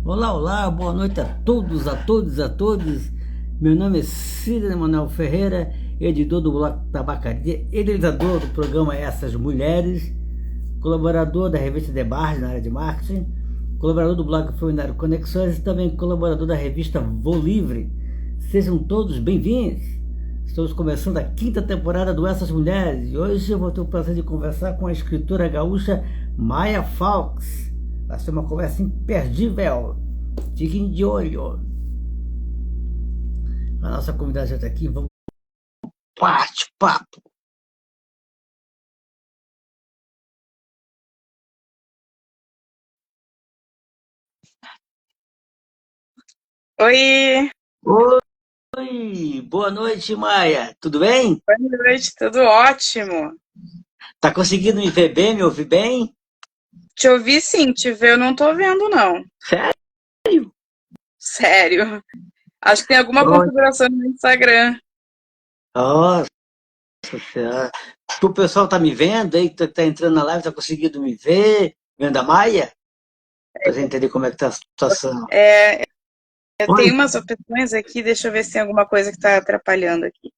Olá, olá, boa noite a todos, a todos, a todos. Meu nome é Cida Emanuel Ferreira, editor do Bloco Tabacaria, idealizador do programa Essas Mulheres, colaborador da revista Debate na área de marketing, colaborador do blog Fluinário Conexões e também colaborador da revista Voo Livre. Sejam todos bem-vindos. Estamos começando a quinta temporada do Essas Mulheres e hoje eu vou ter o prazer de conversar com a escritora gaúcha Maia Fawkes. Vai ser uma conversa imperdível. Fiquem de olho. A nossa convidada já está aqui. Vamos bate-papo. Oi, Oi, boa noite, Maia. Tudo bem? boa noite, tudo ótimo. Tá conseguindo me ver bem, me ouvir bem? Te ouvi sim, te ver eu não tô vendo não. Sério? Sério. Acho que tem alguma configuração no Instagram. Nossa Senhora. O pessoal tá me vendo aí, que tá entrando na live, tá conseguindo me ver? Vendo a Maia? Pra você entender como é que tá a situação. Tem Oi, umas opções aqui, deixa eu ver se tem alguma coisa que tá atrapalhando aqui.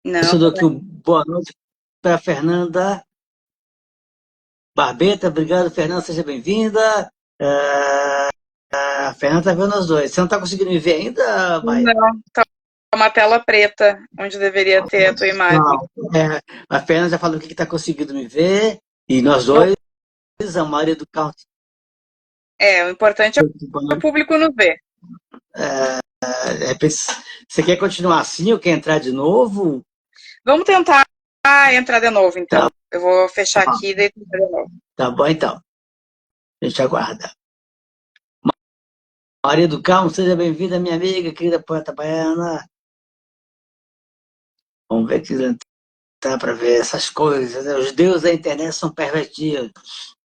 Não, eu dou aqui boa noite para Fernanda Barbeta. Obrigado, Fernanda, seja bem-vinda. A Fernanda tá vendo nós dois. Você não tá conseguindo me ver ainda, Maia? não, tá uma tela preta, onde deveria ter a tua imagem. Não. A Fernanda já falou que tá conseguindo me ver. E nós dois, a Maria do Carro. O importante é o público nos ver. Você quer continuar assim ou quer entrar de novo? Vamos tentar entrar de novo, então. Eu vou fechar Tá, aqui e daí tentar de novo. tá bom, então. A gente aguarda. Maria do Carmo, seja bem-vinda, minha amiga, querida poeta baiana. Vamos ver que dá para ver essas coisas, né? Os deuses da internet são pervertidos.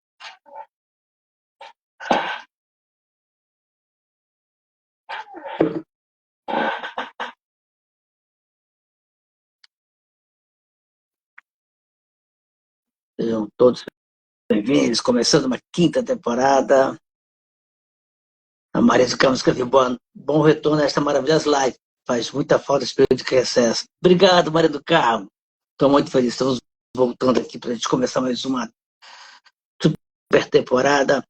Sejam todos bem-vindos, começando uma quinta temporada. A Maria do Carmo escreveu bom retorno a esta maravilhosa live. Faz muita falta esse período de recesso. Obrigado, Maria do Carmo. Estou muito feliz. Estamos voltando aqui para a gente começar mais uma super temporada.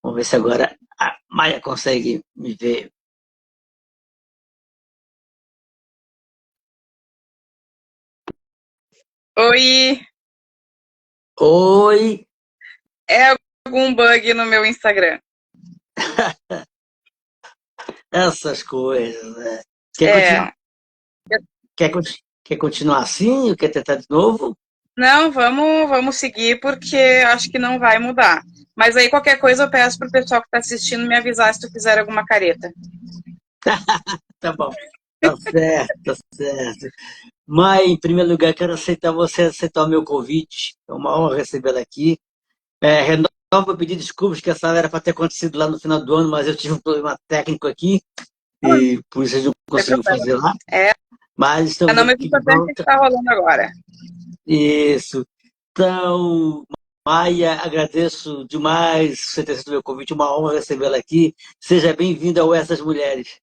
Vamos ver se agora a Maia consegue me ver. Oi, Oi! é algum bug no meu Instagram? Essas coisas, né? Quer continuar, É, quer continuar assim ou quer tentar de novo? não, vamos seguir porque acho que não vai mudar. Mas aí qualquer coisa eu peço pro pessoal que está assistindo me avisar se tu fizer alguma careta. Tá bom. Tá certo, tá certo. Mas, em primeiro lugar, quero aceitar você aceitar o meu convite. É uma honra recebê-la aqui. Renovo pedir desculpas que essa era para ter acontecido lá no final do ano, mas eu tive um problema técnico aqui Não e por isso a gente não tem conseguiu problema. fazer lá. É, Mas estamos não, mas o aqui de importante é que volta. está rolando agora. Isso. Então, Maia, agradeço demais você ter sido meu convite. Uma honra recebê-la aqui. Seja bem-vinda ao Essas Mulheres.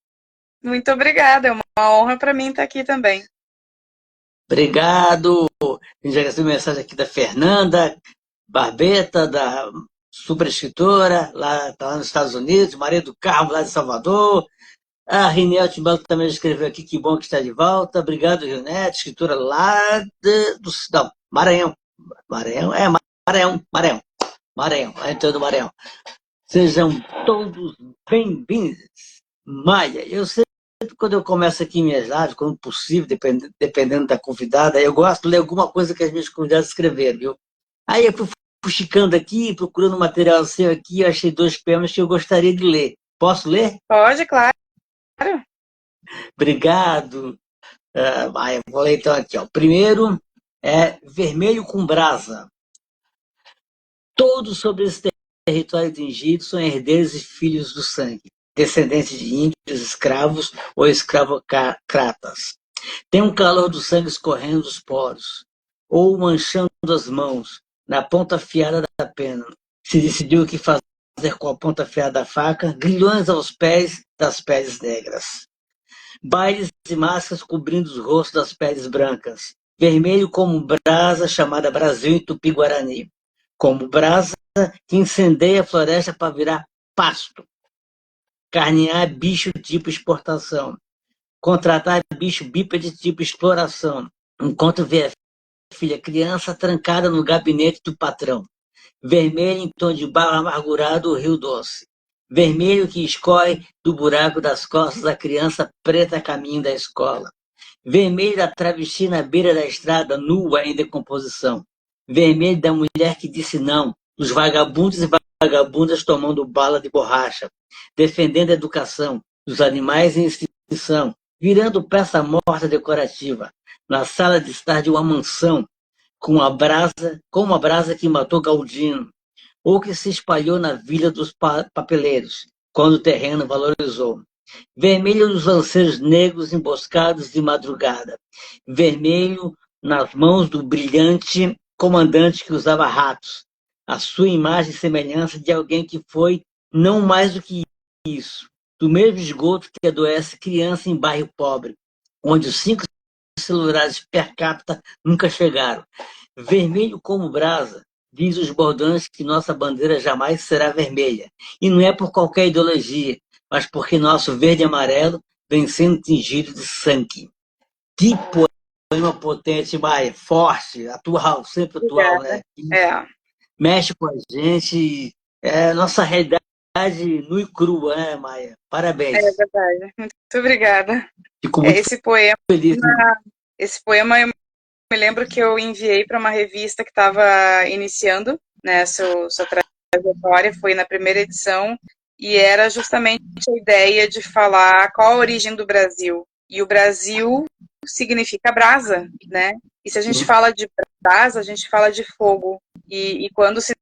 Muito obrigada, é uma honra para mim estar aqui também. Obrigado. A gente já recebeu mensagem aqui da Fernanda Barbeta, da super escritora, lá, tá lá nos Estados Unidos, Maria do Carmo, lá de Salvador. A Rinete Timbalo também escreveu aqui, que bom que está de volta. Obrigado, Rinete, escritora lá do não, Maranhão. Maranhão, Maranhão, lá em todo Maranhão. Sejam todos bem-vindos. Maia, eu sempre, quando eu começo aqui minhas lives, quando possível, dependendo da convidada, eu gosto de ler alguma coisa que as minhas convidadas escreveram, viu? Aí eu fui fuxicando aqui, procurando material seu aqui, eu achei dois poemas que eu gostaria de ler. Posso ler? Pode, claro. Obrigado. Maia, vou ler então aqui. Ó. O primeiro é Vermelho com Brasa. Todos sobre esse território tingido são herdeiros e filhos do sangue, descendentes de índios, escravos ou escravocratas. Tem um calor do sangue escorrendo dos poros. ou manchando as mãos na ponta afiada da pena. Se decidiu o que fazer com a ponta afiada da faca, grilhões aos pés das peles negras. Bailes e máscaras cobrindo os rostos das peles brancas, vermelho como brasa chamada Brasil em Tupi-Guarani, como brasa que incendeia a floresta para virar pasto, carnear bicho tipo exportação, contratar bicho bípede tipo exploração, enquanto vê a filha criança trancada no gabinete do patrão, vermelho em tom de barro amargurado o rio doce, vermelho que escorre do buraco das costas da criança preta a caminho da escola, vermelho da travesti na beira da estrada nua em decomposição, vermelho da mulher que disse não, dos vagabundos e vagabundas tomando bala de borracha, defendendo a educação, dos animais em extinção, virando peça morta decorativa, na sala de estar de uma mansão, com uma brasa que matou Galdino, ou que se espalhou na vila dos papeleiros, quando o terreno valorizou. Vermelho dos lanceiros negros emboscados de madrugada. Vermelho nas mãos do brilhante comandante que usava ratos. A sua imagem e semelhança de alguém que foi não mais do que isso. Do mesmo esgoto que adoece criança em bairro pobre, onde os 5 celulares per capita nunca chegaram. Vermelho como brasa, diz os bordões que nossa bandeira jamais será vermelha. E não é por qualquer ideologia, mas porque nosso verde e amarelo vem sendo tingido de sangue. Que poema potente, Maia, forte, atual, sempre atual, né? Mexe com a gente, é nossa realidade nua e crua, né, Maia? Parabéns. É verdade. Muito obrigada. Fico muito feliz. Esse poema eu me lembro que eu enviei para uma revista que estava iniciando, né, sua trajetória, foi na primeira edição, e era justamente a ideia de falar qual a origem do Brasil. E o Brasil significa brasa, né? E se a gente fala de brasa, a gente fala de fogo. E quando se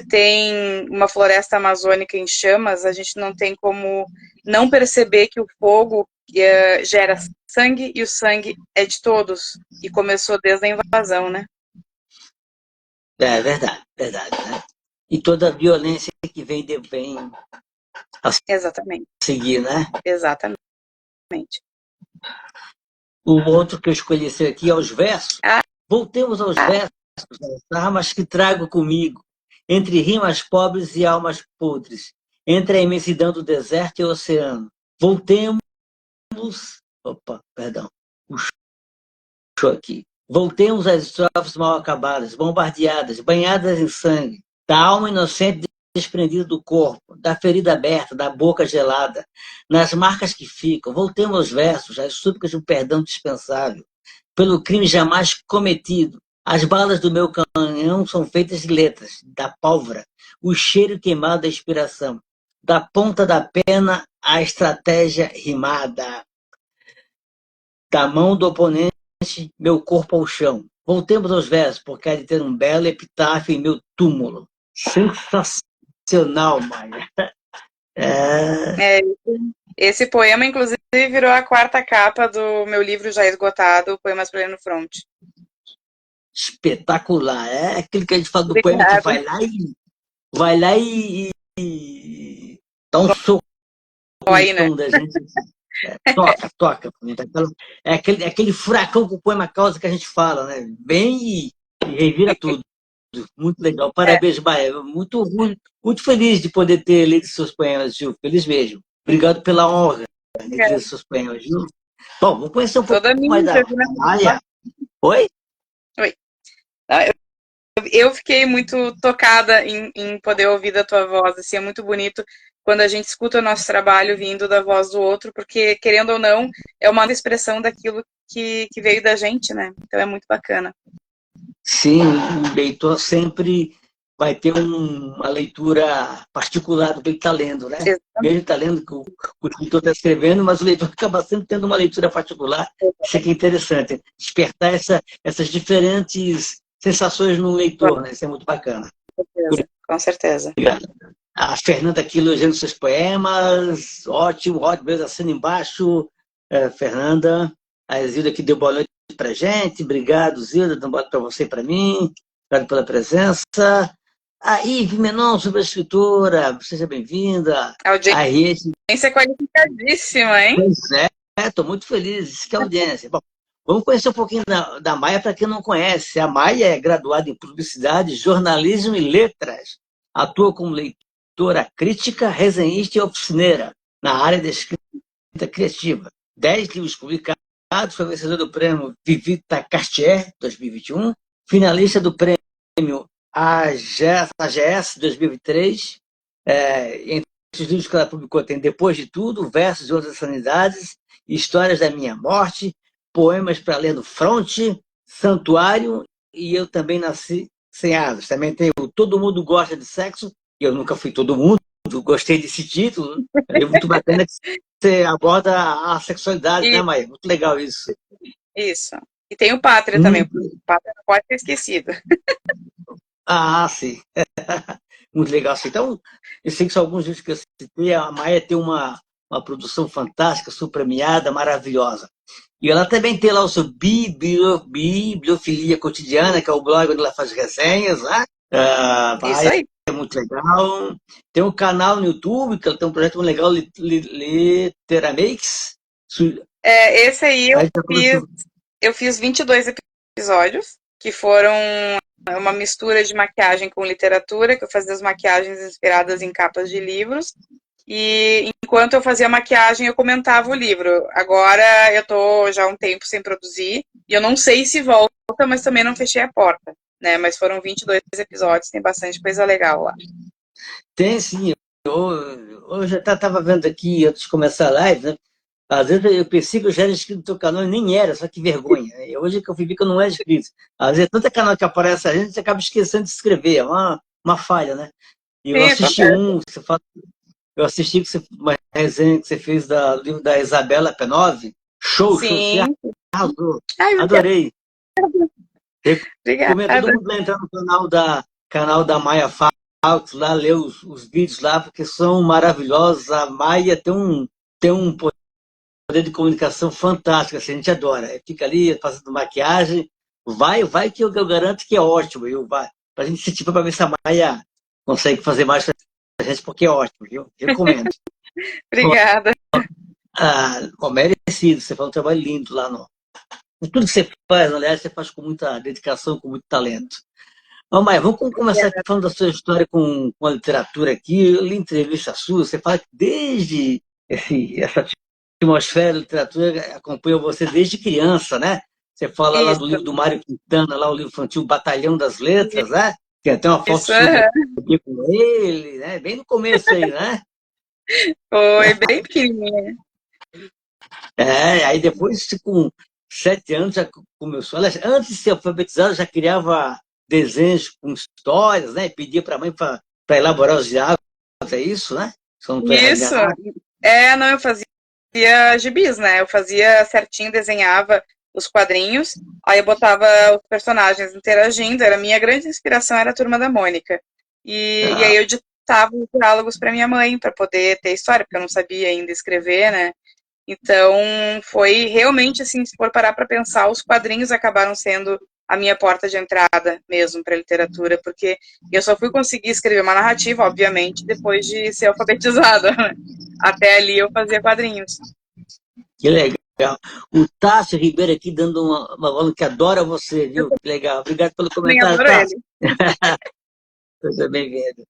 tem uma floresta amazônica em chamas, a gente não tem como não perceber que o fogo gera sangue, e o sangue é de todos, e começou desde a invasão, né? É verdade, né? E toda a violência que vem a Exatamente. seguir, né? Exatamente. O outro que eu escolhi aqui é os versos. Voltemos aos versos, as armas que trago comigo, entre rimas pobres e almas podres, entre a imensidão do deserto e o oceano. Voltemos aqui. Voltemos às estrofes mal acabadas, bombardeadas, banhadas em sangue, da alma inocente desprendida do corpo, da ferida aberta, da boca gelada, nas marcas que ficam. Voltemos aos versos, às súplicas de um perdão dispensável, pelo crime jamais cometido. As balas do meu canhão são feitas de letras, da pólvora, o cheiro queimado da inspiração, da ponta da pena à estratégia rimada, da mão do oponente, meu corpo ao chão. Voltemos aos versos, porque há de ter um belo epitáfio em meu túmulo. Sensacional, Maia. Esse poema, inclusive, virou a 4ª capa do meu livro já esgotado, Poemas para Ler no Front. Espetacular. É aquele que a gente fala do poema que vai lá e dá um soco aí, né? da gente. Toca. É aquele furacão que o poema causa que a gente fala, né? Vem e revira tudo. Muito legal. Parabéns, Maia. Muito feliz de poder ter lido seus poemas, Gil. Feliz mesmo. Obrigado pela honra de ler seus poemas, Gil. Bom, vou conhecer um pouco mais da Maia. Oi? Eu fiquei muito tocada em poder ouvir da tua voz. Assim, é muito bonito quando a gente escuta o nosso trabalho vindo da voz do outro, porque, querendo ou não, é uma expressão daquilo que veio da gente, né? Então é muito bacana. Sim, o leitor sempre vai ter uma leitura particular do que ele está lendo, né? Mesmo está lendo que o escritor está escrevendo, mas o leitor acaba sempre tendo uma leitura particular. Isso aqui é interessante, despertar essas diferentes sensações no leitor, né? Isso é muito bacana. Com certeza. Obrigado. A Fernanda aqui elogiando seus poemas, ótimo, mesmo assina embaixo. Fernanda, a Zilda aqui deu boa noite pra gente. Obrigado, Zilda, dando bola para você e para mim. Obrigado pela presença. A Ive Menon, sobre a escritora, seja bem-vinda. A audiência A Rede, é qualificadíssima, hein? pois é, estou muito feliz, isso que é audiência. Bom, vamos conhecer um pouquinho da Maia para quem não conhece. A Maia é graduada em Publicidade, Jornalismo e Letras. Atua como leitora crítica, resenhista e oficineira na área da escrita criativa. 10 livros publicados, foi vencedor do prêmio Vivita Cartier 2021, finalista do prêmio AGS 2023. Entre os livros que ela publicou tem Depois de Tudo, Versos e Outras Sanidades, Histórias da Minha Morte, Poemas para Ler no Fronte, Santuário e Eu Também Nasci Sem Asas. Também tem o Todo Mundo Gosta de Sexo, e eu nunca fui todo mundo, gostei desse título, é muito bacana que você aborda a sexualidade, né, Maia? Muito legal isso. Isso. E tem o Pátria também. O Pátria não pode ser esquecido. Ah, sim. Muito legal. Então, eu sei que são alguns livros que eu citei. A Maia tem uma produção fantástica, super-premiada, maravilhosa. E ela também tem lá o seu Bibliofilia Cotidiana, que é o blog onde ela faz resenhas, né? Isso aí. É muito legal. Tem um canal no YouTube, que ela tem um projeto muito legal, Literamix. Esse aí eu fiz 22 episódios, que foram uma mistura de maquiagem com literatura, que eu fazia as maquiagens inspiradas em capas de livros. E enquanto eu fazia maquiagem, eu comentava o livro. Agora eu tô já há um tempo sem produzir, e eu não sei se volta, mas também não fechei a porta, né? Mas foram 22 episódios, tem bastante coisa legal lá. Tem sim. Eu já estava vendo aqui, antes de começar a live, né? Às vezes eu pensei que eu já era inscrito no teu canal e nem era, só que vergonha. Hoje que eu fui ver que eu não era inscrito. Às vezes, tanto canal que aparece a gente acaba esquecendo de se inscrever. É uma falha, né? E eu assisti eu assisti uma resenha que você fez do livro da Isabela Penove. Show, você arrasou. Adorei. Recomendo todo mundo entrar no canal da Maia Falks, lá ler os vídeos lá, porque são maravilhosos. A Maia tem um poder de comunicação fantástico, assim, a gente adora. Fica ali fazendo maquiagem, vai que eu garanto que é ótimo, viu? Vai. Pra gente se tipo para ver se a Maia consegue fazer mais pra gente, porque é ótimo, viu? Recomendo. Obrigada. Merecido, você faz um trabalho lindo lá no. Tudo que você faz, aliás, você faz com muita dedicação, com muito talento. Maia, vamos começar aqui falando da sua história com a literatura aqui. Eu li entrevista sua, você fala que desde essa atmosfera da literatura acompanha você desde criança, né? Você fala lá do livro do Mário Quintana, lá o livro infantil Batalhão das Letras, né? Tem até uma foto sua com ele, né? Bem no começo aí, né? Foi bem pequenininha. Aí depois, com 7 anos, já começou. Antes de ser alfabetizado, já criava desenhos com histórias, né? Pedia para a mãe para elaborar os diálogos, é isso, né? Isso. Não, eu fazia gibis, né? Eu fazia certinho, desenhava os quadrinhos, aí eu botava os personagens interagindo. A minha grande inspiração era a Turma da Mônica. E aí eu ditava os diálogos para minha mãe, para poder ter história, porque eu não sabia ainda escrever, né? Então, foi realmente, assim, se for parar para pensar, os quadrinhos acabaram sendo a minha porta de entrada mesmo para a literatura, porque eu só fui conseguir escrever uma narrativa, obviamente, depois de ser alfabetizada. Até ali eu fazia quadrinhos. Que legal. O Tássio Ribeiro aqui dando uma bola que adora você, viu? Que legal. Obrigado pelo comentário, Tássio. Seja bem-vindo.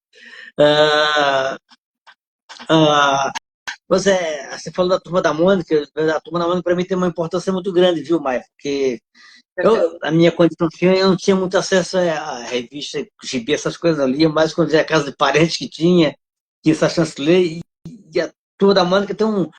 Você falou da Turma da Mônica. A Turma da Mônica, para mim, tem uma importância muito grande, viu, Maia? Porque a minha condição, eu não tinha muito acesso a revista, gibi, essas coisas ali, mas quando ia a casa de parentes que tinha essa chance de ler. E a Turma da Mônica tem um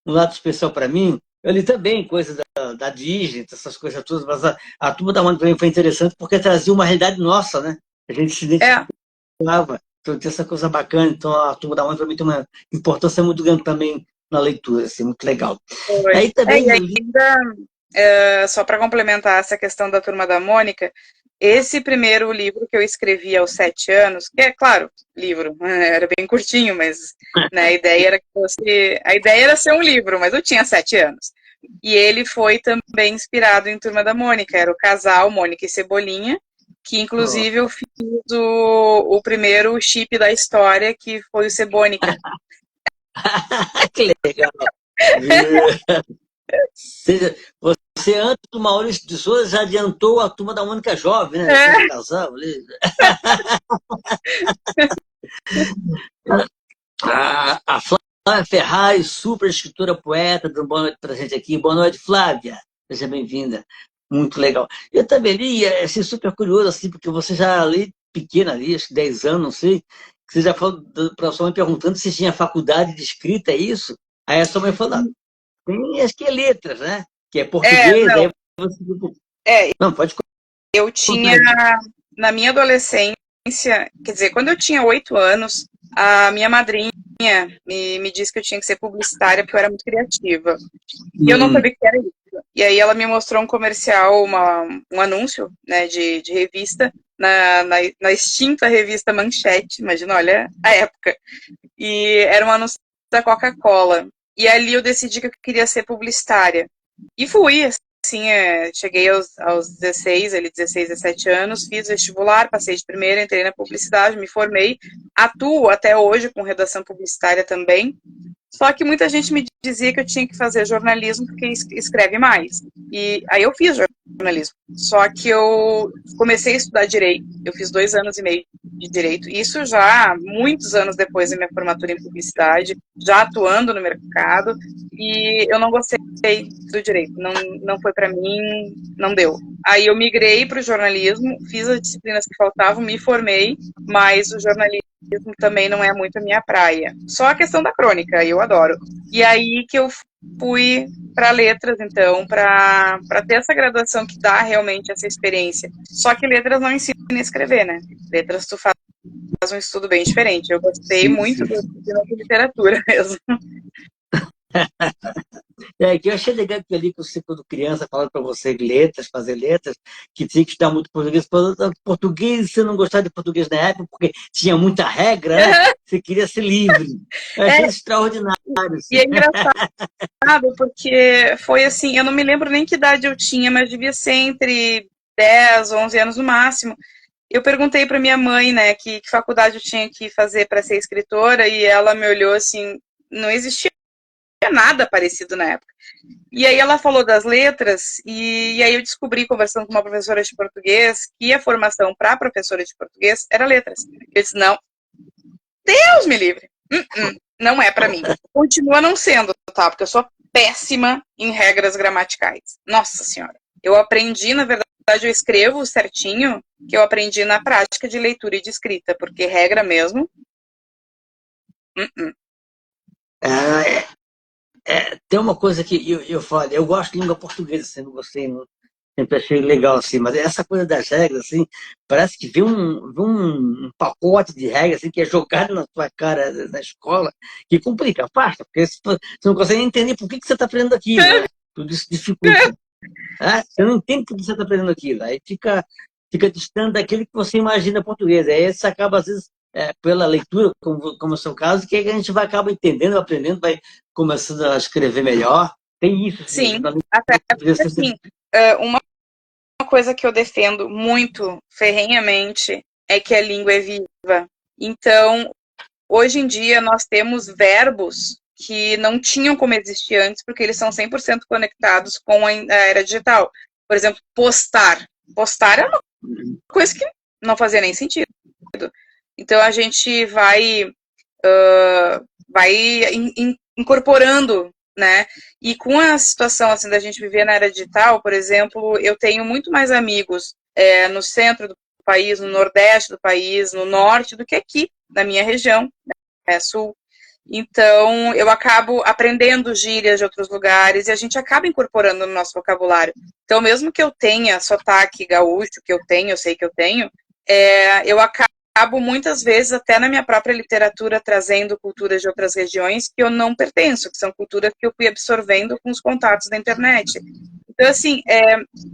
lado especial para mim. Eu li também coisas da Disney, essas coisas todas, mas a Turma da Mônica para mim foi interessante porque trazia uma realidade nossa, né? A gente se identificava. Então, tem essa coisa bacana. Então, a Turma da Mônica, para mim, tem uma importância muito grande também na leitura, assim, muito legal. Aí também... só para complementar essa questão da Turma da Mônica, esse primeiro livro que eu escrevi aos 7 anos, que é, claro, livro, era bem curtinho, mas né, a ideia era ser um livro, mas eu tinha 7 anos. E ele foi também inspirado em Turma da Mônica, era o casal Mônica e Cebolinha, que inclusive eu fiz o primeiro chip da história, que foi o Cebônica. Que legal. Você, antes do Maurício de Souza, já adiantou a Turma da Mônica jovem, né? Aquele casal ali. A Flávia Ferraz, super escritora, poeta, dando boa noite pra gente aqui. Boa noite, Flávia. Seja bem-vinda. Muito legal. Eu também li, assim, super curioso, assim, porque você já ali, pequena ali, acho que 10 anos, não sei, que você já falou para sua mãe perguntando se tinha faculdade de escrita, é isso? Aí a sua mãe falou, não, tem, acho que é letras, né? Que é português, Não, aí você... é, Não, pode eu tinha, na minha adolescência, quer dizer, quando eu tinha 8 anos, a minha madrinha me disse que eu tinha que ser publicitária porque eu era muito criativa. E eu não sabia o que era isso. E aí ela me mostrou um comercial, um anúncio, né, de revista, na extinta revista Manchete, imagina, olha a época. E era um anúncio da Coca-Cola. E ali eu decidi que eu queria ser publicitária. E fui, assim, cheguei aos 16, 17 anos, fiz vestibular, passei de primeira, entrei na publicidade, me formei, atuo até hoje com redação publicitária também. Só que muita gente me dizia que eu tinha que fazer jornalismo porque escreve mais. E aí eu fiz jornalismo. Só que eu comecei a estudar direito. Eu fiz 2 anos e meio de direito. Isso já muitos anos depois da minha formatura em publicidade, já atuando no mercado. E eu não gostei do direito. Não foi para mim, não deu. Aí eu migrei para o jornalismo, fiz as disciplinas que faltavam, me formei, mas o jornalismo também não é muito a minha praia. Só a questão da crônica, eu adoro. E aí que eu fui para letras, então, para ter essa graduação que dá realmente essa experiência. Só que letras não ensina a escrever, né? Letras tu faz um estudo bem diferente. Eu gostei muito de literatura mesmo. Que eu achei legal que ali que você, quando criança, falando para você letras, fazer letras, que tinha que estudar muito português. Português, você não gostava de português na época, porque tinha muita regra, né? Você queria ser livre. Eu achei extraordinário. Assim. E é engraçado, porque foi assim, eu não me lembro nem que idade eu tinha, mas devia ser entre 10, 11 anos no máximo. Eu perguntei para minha mãe, né, que faculdade eu tinha que fazer para ser escritora, e ela me olhou assim, não existia nada parecido na época. E aí ela falou das letras, e aí eu descobri, conversando com uma professora de português, que a formação para professora de português era letras. Eu disse, não, Deus me livre, não é para mim. Continua não sendo, tá? Porque eu sou péssima em regras gramaticais. Nossa Senhora. Eu aprendi, na verdade, eu escrevo certinho, que eu aprendi na prática de leitura e de escrita, porque regra mesmo. Tem uma coisa que eu falo, eu gosto de língua portuguesa, sempre gostei, sempre achei legal, assim, mas essa coisa das regras, assim, parece que vem um pacote de regras, assim, que é jogado na sua cara na escola, que complica, afasta, porque você não consegue entender por que você está aprendendo aquilo, né? Tudo isso dificulta. Você não entende por que você está aprendendo aquilo, aí fica distante daquilo que você imagina português, aí você acaba, às vezes, pela leitura, como é o seu caso, que a gente vai acaba entendendo, aprendendo, vai começando a escrever melhor. Tem isso. Sim, até assim, uma coisa que eu defendo muito ferrenhamente é que a língua é viva. Então, hoje em dia, nós temos verbos que não tinham como existir antes, porque eles são 100% conectados com a era digital. Por exemplo, postar. Postar é uma coisa que não fazia nem sentido. Então, a gente vai incorporando, né? E com a situação assim da gente viver na era digital, por exemplo, eu tenho muito mais amigos no centro do país, no nordeste do país, no norte, do que aqui, na minha região, sul. Então, eu acabo aprendendo gírias de outros lugares e a gente acaba incorporando no nosso vocabulário. Então, mesmo que eu tenha sotaque gaúcho, que eu sei que eu tenho, eu acabo muitas vezes até na minha própria literatura trazendo culturas de outras regiões que eu não pertenço, que são culturas que eu fui absorvendo com os contatos da internet. Então, assim,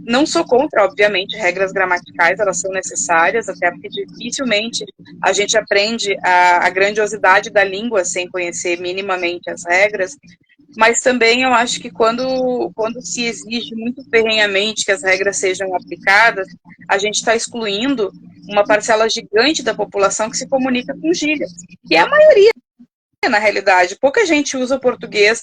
não sou contra, obviamente, regras gramaticais, elas são necessárias, até porque dificilmente a gente aprende a grandiosidade da língua sem conhecer minimamente as regras, mas também eu acho que quando se exige muito ferrenhamente que as regras sejam aplicadas, a gente está excluindo uma parcela gigante da população que se comunica com gírias, que é a maioria, na realidade. Pouca gente usa o português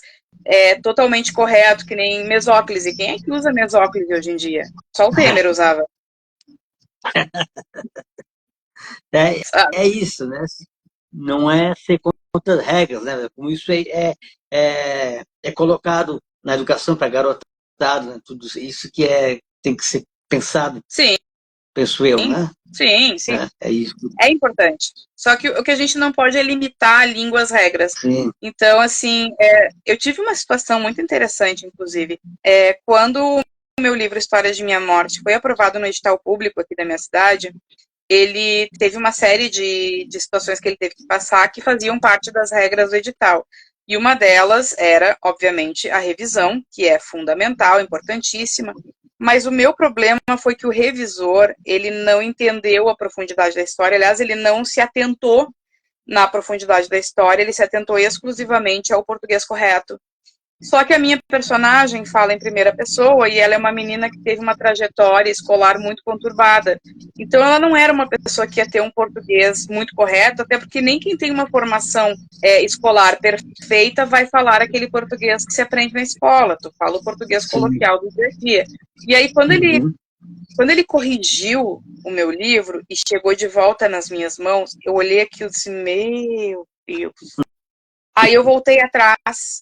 totalmente correto, que nem mesóclise. Quem é que usa mesóclise hoje em dia? Só o Temer usava. É, é isso, né? Não é ser contra as regras, né? Como isso é colocado na educação para garotado, né? Tudo isso que tem que ser pensado, Sim, penso eu, né? sim, sim. É isso. É importante. Só que o que a gente não pode é limitar a língua às regras. Sim. Então, assim, eu tive uma situação muito interessante, inclusive. Quando o meu livro Histórias de Minha Morte foi aprovado no edital público aqui da minha cidade, ele teve uma série de situações que ele teve que passar que faziam parte das regras do edital. E uma delas era, obviamente, a revisão, que é fundamental, importantíssima. Mas o meu problema foi que o revisor, ele não entendeu a profundidade da história. Aliás, ele não se atentou na profundidade da história, ele se atentou exclusivamente ao português correto. Só que a minha personagem fala em primeira pessoa e ela é uma menina que teve uma trajetória escolar muito conturbada. Então ela não era uma pessoa que ia ter um português muito correto, até porque nem quem tem uma formação escolar perfeita vai falar aquele português que se aprende na escola. Tu fala o português Sim. coloquial do dia a dia. E aí quando Uhum. ele corrigiu o meu livro e chegou de volta nas minhas mãos, eu olhei aquilo e disse, meu Deus. Aí eu voltei atrás,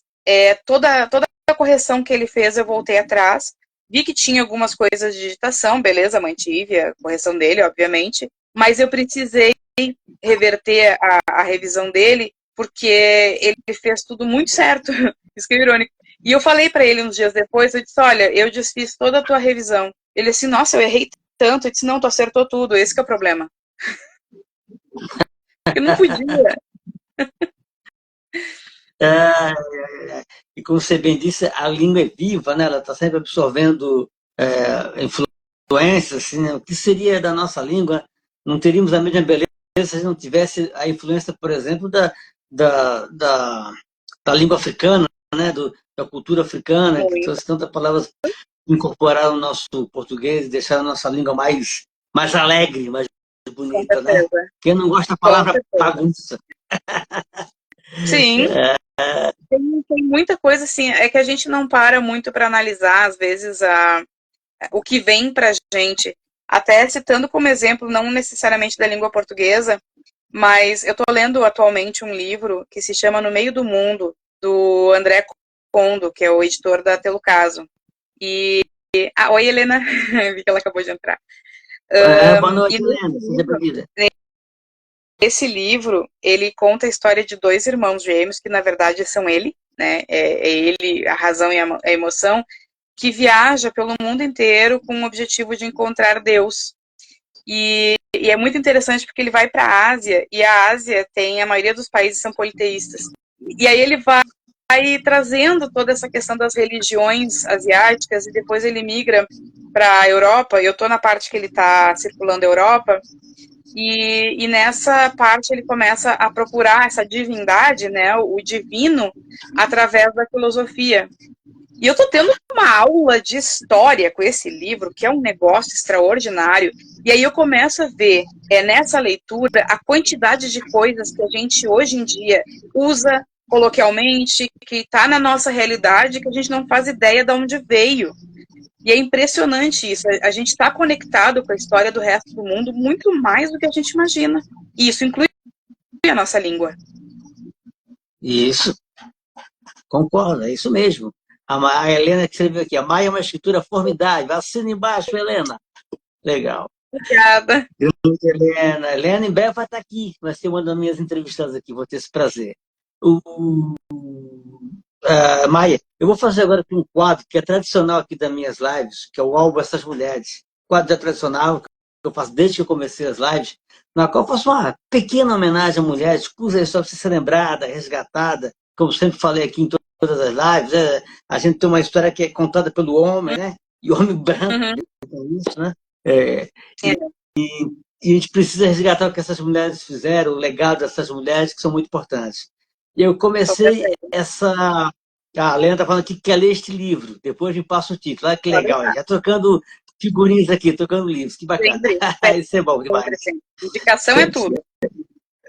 toda a correção que ele fez eu voltei atrás, vi que tinha algumas coisas de digitação, beleza, mantive a correção dele, obviamente, mas eu precisei reverter a revisão dele, porque ele fez tudo muito certo, isso que é irônico. E eu falei para ele uns dias depois, eu disse, olha, eu desfiz toda a tua revisão. Ele disse, nossa, eu errei tanto, eu disse, não, tu acertou tudo, esse que é o problema. Eu não podia. E como você bem disse, a língua é viva, né? Ela está sempre absorvendo influências. Assim, né? O que seria da nossa língua? Não teríamos a mesma beleza se não tivesse a influência, por exemplo, da, da, da língua africana, né? Da cultura africana, que Muito, trouxe tantas palavras incorporaram o nosso português e deixaram a nossa língua mais alegre, mais com bonita, né? certeza. Quem não gosta da Com palavra certeza. bagunça? Sim, tem muita coisa assim, é que a gente não para muito para analisar, às vezes, o que vem para a gente. Até citando como exemplo, não necessariamente da língua portuguesa, mas eu estou lendo atualmente um livro que se chama No Meio do Mundo, do André Kondo, que é o editor da Telucaso. Oi, Helena, vi que ela acabou de entrar. Boa noite, E Helena. Seja bem-vinda. nesse livro, ele conta a história de dois irmãos gêmeos, que na verdade são ele, né? É ele, a razão e a emoção, que viaja pelo mundo inteiro com o objetivo de encontrar Deus. E é muito interessante porque ele vai para a Ásia, e a Ásia tem, a maioria dos países são politeístas. E aí ele vai trazendo toda essa questão das religiões asiáticas, e depois ele migra para a Europa, eu estou na parte que ele está circulando a Europa, e nessa parte ele começa a procurar essa divindade, né, o divino, através da filosofia. E eu tô tendo uma aula de história com esse livro, que é um negócio extraordinário. E aí eu começo a ver, nessa leitura, a quantidade de coisas que a gente hoje em dia usa coloquialmente, que está na nossa realidade, que a gente não faz ideia de onde veio. E é impressionante isso. A gente está conectado com a história do resto do mundo muito mais do que a gente imagina. E isso inclui a nossa língua. Isso, concordo, é isso mesmo. A Helena que escreveu aqui, a Maia é uma escritura formidável. Assina embaixo, Helena. Legal. Obrigada. Helena. Helena em breve vai estar aqui. Vai ser uma das minhas entrevistadas aqui, vou ter esse prazer. Maia, eu vou fazer agora aqui um quadro que é tradicional aqui das minhas lives, que é o Álbum Essas Mulheres. Quadro tradicional que eu faço desde que eu comecei as lives, na qual eu faço uma pequena homenagem a mulheres, cuja história precisa ser lembrada, resgatada, como sempre falei aqui em todas as lives. A gente tem uma história que é contada pelo homem, né? E homem branco, Uhum. isso, né? E a gente precisa resgatar o que essas mulheres fizeram, o legado dessas mulheres que são muito importantes. E eu comecei A Helena está falando aqui que quer ler este livro. Depois me passa o título. Olha que Pode legal. deixar. Já trocando figurinhas aqui, trocando livros. Que bacana. Sempre, Isso é bom sempre, demais. sempre. Indicação é Sempre. tudo.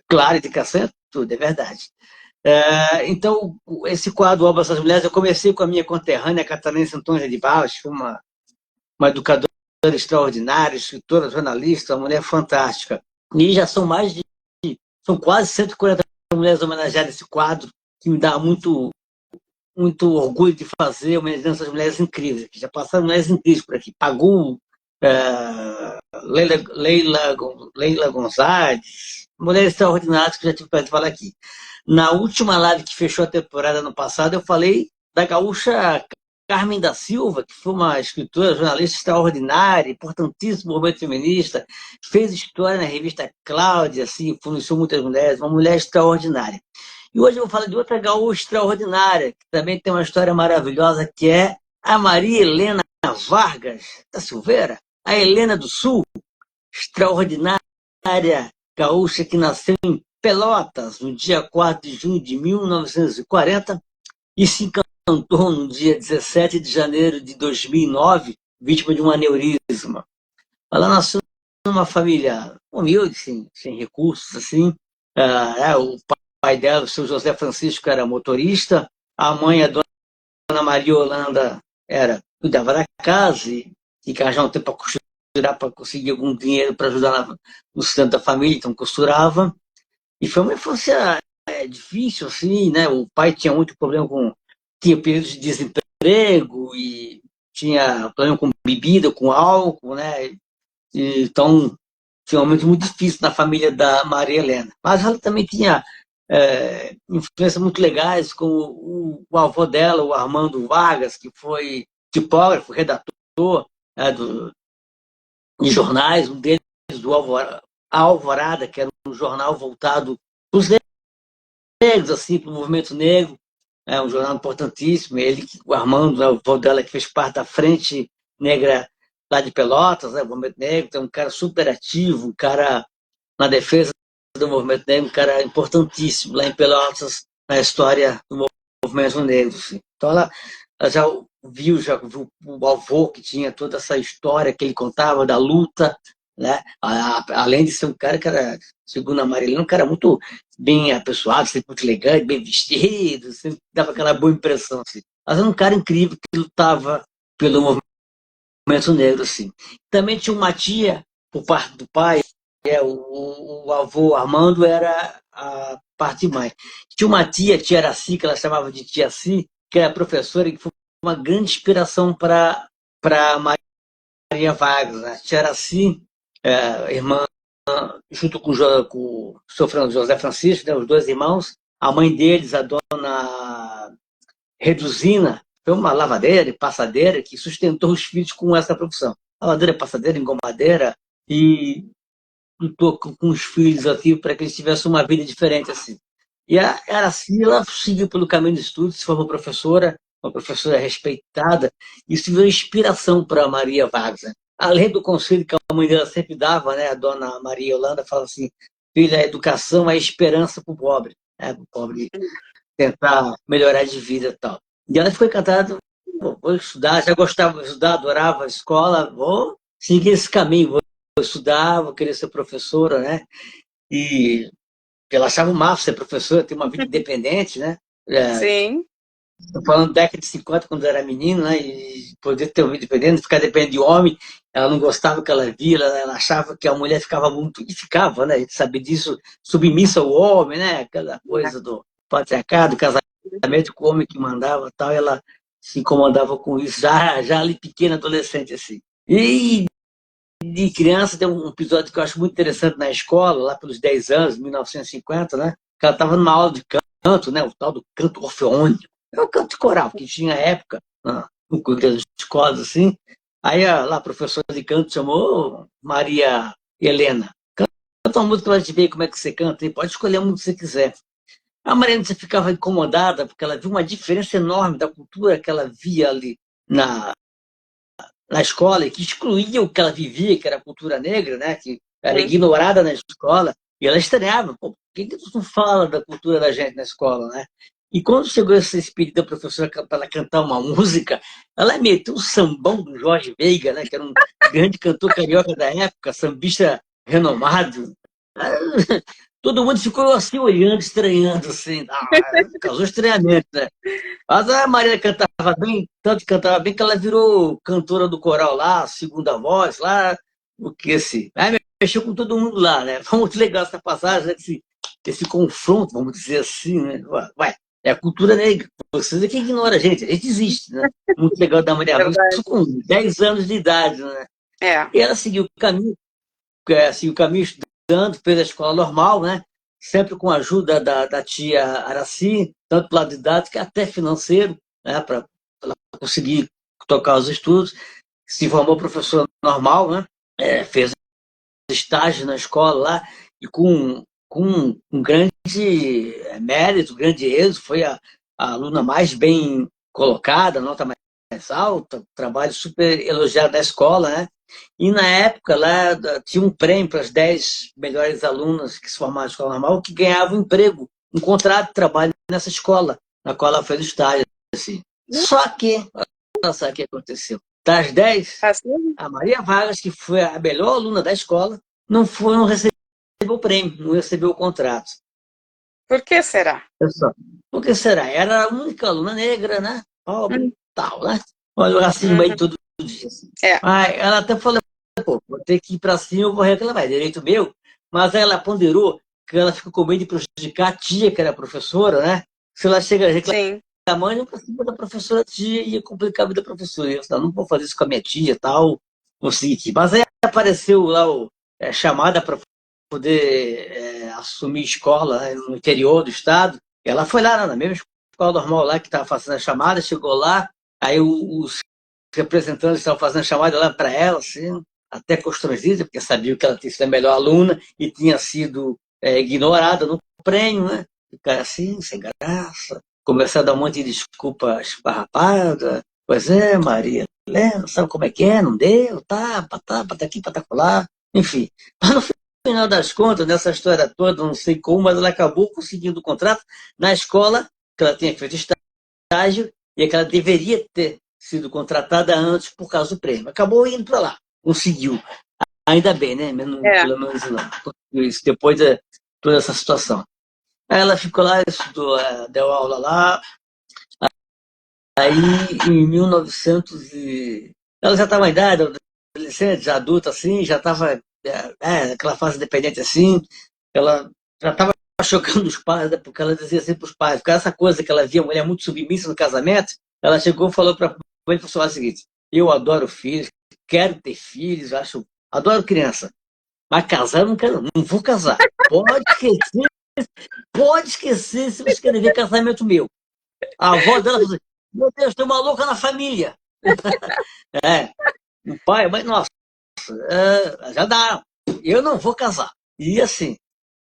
Claro, indicação é tudo, é verdade. Então, esse quadro Obras das Mulheres, eu comecei com a minha conterrânea, Catarina Antônia de Barros, uma educadora extraordinária, escritora, jornalista, uma mulher fantástica. E já são quase 140 mulheres homenageadas nesse quadro, que me dá muito orgulho de fazer, homenageando essas mulheres incríveis, que já passaram mulheres incríveis por aqui. Pagu, Leila Gonzalez, mulheres extraordinárias que eu já tive para falar aqui. Na última live que fechou a temporada no passado, eu falei da gaúcha Carmen da Silva, que foi uma escritora, jornalista extraordinária, importantíssima no movimento feminista, fez história na revista Cláudia, assim, influenciou muitas mulheres, uma mulher extraordinária. E hoje eu vou falar de outra gaúcha extraordinária, que também tem uma história maravilhosa, que é a Maria Helena Vargas da Silveira, a Helena do Sul, extraordinária gaúcha que nasceu em Pelotas, no dia 4 de junho de 1940, e se encantou no dia 17 de janeiro de 2009, vítima de um aneurisma. Ela nasceu numa família humilde, sem recursos, assim. O pai dela, o seu José Francisco, era motorista, a mãe, a dona Maria Holanda, cuidava da casa e que arranjava um tempo para costurar, para conseguir algum dinheiro para ajudar no sustento da família, então costurava. E foi uma infância difícil, assim, né? O pai tinha muito problema tinha períodos de desemprego e tinha problema com bebida, com álcool, né? Então, tinha um momento muito difícil na família da Maria Helena. Mas ela também tinha influências muito legais com o avô dela, o Armando Vargas, que foi tipógrafo, redator de jornais, um deles do Alvorada, que era um jornal voltado para os negros, assim, para o movimento negro, um jornal importantíssimo. Ele, o Armando, né, o avô dela, que fez parte da Frente Negra lá de Pelotas, né, o movimento negro, então um cara super ativo, um cara na defesa do movimento negro, um cara importantíssimo lá em Pelotas, na história do movimento negro. Assim. Então ela já viu o avô que tinha toda essa história que ele contava da luta, né? Além de ser um cara que era, segundo a Marilene, um cara muito bem apessoado, sempre muito elegante, bem vestido, sempre dava aquela boa impressão. Assim. Mas era um cara incrível que lutava pelo movimento negro. Assim. Também tinha uma tia, por parte do pai, o avô Armando era a parte de mãe. Tinha uma tia Araci, que ela chamava de tia Si, que era professora e que foi uma grande inspiração para Maria Vargas. Né? Tia Araci, irmã, junto com o seu José Francisco, né, os dois irmãos, a mãe deles, a dona Reduzina, foi uma lavadeira e passadeira que sustentou os filhos com essa profissão. Lavadeira, passadeira, engomadeira, e lutou com os filhos aqui para que eles tivessem uma vida diferente assim. E a Aracila seguiu pelo caminho de estudo, se formou professora, uma professora respeitada, e isso virou inspiração para Maria Vargas. Né? Além do conselho que a mãe dela sempre dava, né, a dona Maria Holanda falava assim, filha, a educação é a esperança para o pobre, né, para o pobre tentar melhorar de vida e tal. E ela ficou encantada, vou estudar, já gostava de estudar, adorava a escola, vou seguir esse caminho, vou estudar, vou querer ser professora, né? E ela achava o máximo ser professora, ter uma vida independente, né? Sim. Estou falando da década de 50, quando era menino, né? E poder ter uma vida independente, ficar dependendo de homem, ela não gostava do que ela via, ela achava que a mulher ficava muito, e ficava, né? A gente sabe disso, submissa ao homem, né? Aquela coisa do patriarcado, casamento com o homem que mandava e tal, ela se incomodava com isso, já ali pequena, adolescente, assim. E de criança, tem um episódio que eu acho muito interessante na escola, lá pelos 10 anos, 1950, né? Que ela estava numa aula de canto, né? O tal do canto orfeônico. É o canto coral, que tinha época, no currículo das escolas, assim. Aí lá a professora de canto chamou Maria Helena. Canta uma música para a gente ver como é que você canta, e pode escolher a música que você quiser. A Mariana ficava incomodada, porque ela viu uma diferença enorme da cultura que ela via ali na escola, e que excluía o que ela vivia, que era a cultura negra, né? Que era ignorada na escola, e ela estranhava, por que tu não fala da cultura da gente na escola, né? E quando chegou esse pedido da professora para ela cantar uma música, ela meteu o sambão do Jorge Veiga, né, que era um grande cantor carioca da época, sambista renomado. Todo mundo ficou assim olhando, estranhando, assim, causou estranhamento, né? Mas a Maria cantava bem, tanto que cantava bem que ela virou cantora do coral lá, segunda voz lá, o que assim. Aí mexeu com todo mundo lá, né? Foi muito legal essa passagem, né? Esse confronto, vamos dizer assim, né? Vai, é a cultura negra. Vocês é que ignoram a gente existe, né? Muito legal da Maria Rui, isso com 10 anos de idade, né? E ela seguiu o caminho estudando, fez a escola normal, né? Sempre com a ajuda da tia Araci, tanto do lado didático até financeiro, né? Para ela conseguir tocar os estudos. Se formou professora normal, né? Fez estágio na escola lá e com um grande mérito, grande êxito, foi a aluna mais bem colocada, nota mais alta, trabalho super elogiado da escola, né? E na época lá tinha um prêmio para as 10 melhores alunas que se formaram na escola normal que ganhavam um emprego, um contrato de trabalho nessa escola, na qual ela fez estágio. Assim. Só que, olha só o que aconteceu. Das 10, a Maria Vargas, que foi a melhor aluna da escola, não recebeu o prêmio, não recebeu o contrato. Por que será? Por que será? Era a única aluna negra, né? Pobre, tal, né? Olha o racismo aí todo dia. Assim. Aí ela até falou, pô, vou ter que ir para cima, eu vou reclamar, é direito meu. Mas aí ela ponderou que ela ficou com medo de prejudicar a tia, que era professora, né? Se ela chega a reclamar, a mãe não precisa da professora tia, ia complicar a vida da professora. Eu falei, não vou fazer isso com a minha tia tal. Vou seguir aqui. Mas aí apareceu lá chamada para poder assumir escola, né, no interior do estado. Ela foi lá na mesma escola normal lá que estava fazendo a chamada, chegou lá, aí os representantes estavam fazendo a chamada lá para ela, assim, até constrangida, porque sabiam que ela tinha sido a melhor aluna e tinha sido ignorada no prêmio, né? Ficar assim, sem graça, começar a dar um monte de desculpa esfarrapada. Pois é, Maria Helena, sabe como é que é? Não deu, tá, pataqui, patacolá, enfim. Mas no final das contas, nessa história toda, não sei como, mas ela acabou conseguindo o contrato na escola que ela tinha feito estágio e que ela deveria ter sido contratada antes por causa do prêmio. Acabou indo para lá, conseguiu. Ainda bem, né? Pelo menos não. Conseguiu isso depois de toda essa situação. Aí ela ficou lá, estudou, deu aula lá. Aí, em 1900 ela já estava em idade, adolescente, já adulta, assim, já estava aquela fase dependente, assim, ela já estava chocando os pais, né, porque ela dizia assim para os pais, porque essa coisa que ela via a mulher muito submissa no casamento, ela chegou e falou para ele o seguinte, eu adoro filhos, quero ter filhos, adoro criança, mas casar eu não quero, não vou casar. Pode esquecer se você quer ver casamento meu. A avó dela falou assim, meu Deus, tem uma louca na família. O pai, mas nossa, já dá. Eu não vou casar. E assim,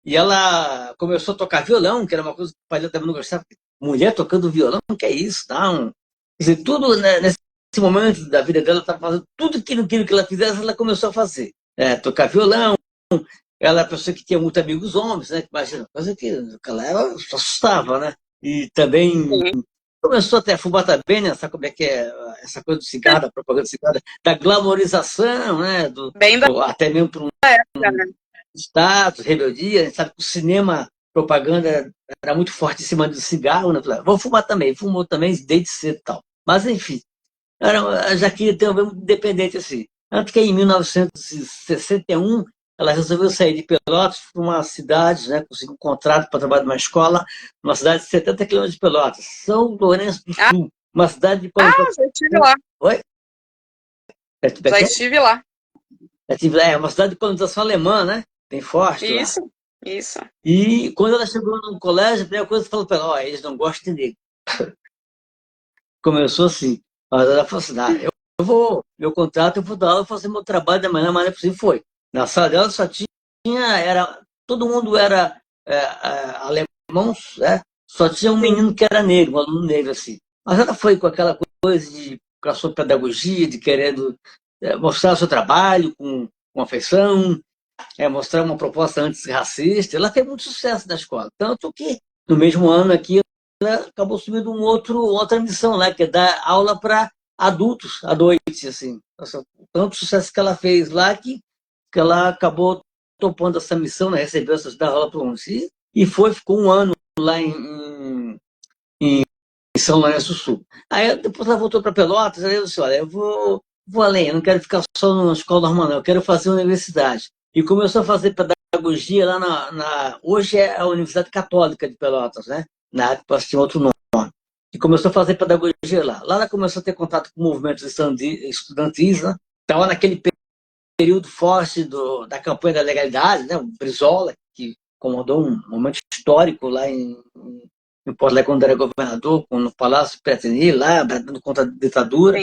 e ela começou a tocar violão, que era uma coisa que o pai dela também não gostava. Mulher tocando violão, que é isso? Não. Quer dizer, tudo né, nesse momento da vida dela, estava fazendo tudo aquilo que ela fizesse, ela começou a fazer. Tocar violão. Ela é uma pessoa que tinha muitos amigos homens, né? Imagina, coisa que ela assustava, né? E também começou até a fumar também, né? Sabe como é que é essa coisa do cigarro, da propaganda do cigarro, da glamorização, né? Até mesmo para um status, rebeldia. A gente sabe que o cinema, propaganda era muito forte em cima do cigarro, né? Vou fumar também, fumou também desde cedo e tal. Mas, enfim, já queria ter um independente assim. Tanto que em 1961 ela resolveu sair de Pelotas para uma cidade, né, conseguiu um contrato para trabalhar numa escola, numa cidade de 70 quilômetros de Pelotas, São Lourenço do Sul, uma cidade de 40... já estive lá. Oi? Já estive lá. É uma cidade de colonização alemã, né? Bem forte isso, lá. Isso. E quando ela chegou no colégio, a primeira coisa que falou para ela, eles não gostam de negro. Começou assim, mas ela falou assim, meu contrato, eu vou dar aula, eu vou fazer meu trabalho da melhor maneira possível. Foi. Na sala dela só todo mundo era alemão, só tinha um menino que era negro, um aluno negro, assim. Mas ela foi com aquela coisa com a sua pedagogia, de querendo mostrar o seu trabalho com afeição, mostrar uma proposta antirracista. Ela fez muito sucesso na escola. Tanto que, no mesmo ano aqui, acabou assumindo outra missão, né, que é dar aula para adultos à noite, assim. Nossa, tanto sucesso que ela fez lá que ela acabou topando essa missão, né, recebeu essa da aula para um ficou um ano lá em São Lourenço do Sul. Aí depois ela voltou para Pelotas, aí eu disse, olha, eu vou além, eu não quero ficar só na escola normal, não, eu quero fazer universidade. E começou a fazer pedagogia lá hoje é a Universidade Católica de Pelotas, né? Na época tinha outro nome. E começou a fazer pedagogia lá. Lá ela começou a ter contato com movimentos estudantis, né? Estava naquele período forte da campanha da legalidade, né? O Brizola, que comandou um momento histórico lá em Porto Alegre, quando era governador, no Palácio Piratini, lá, dando contra da ditadura.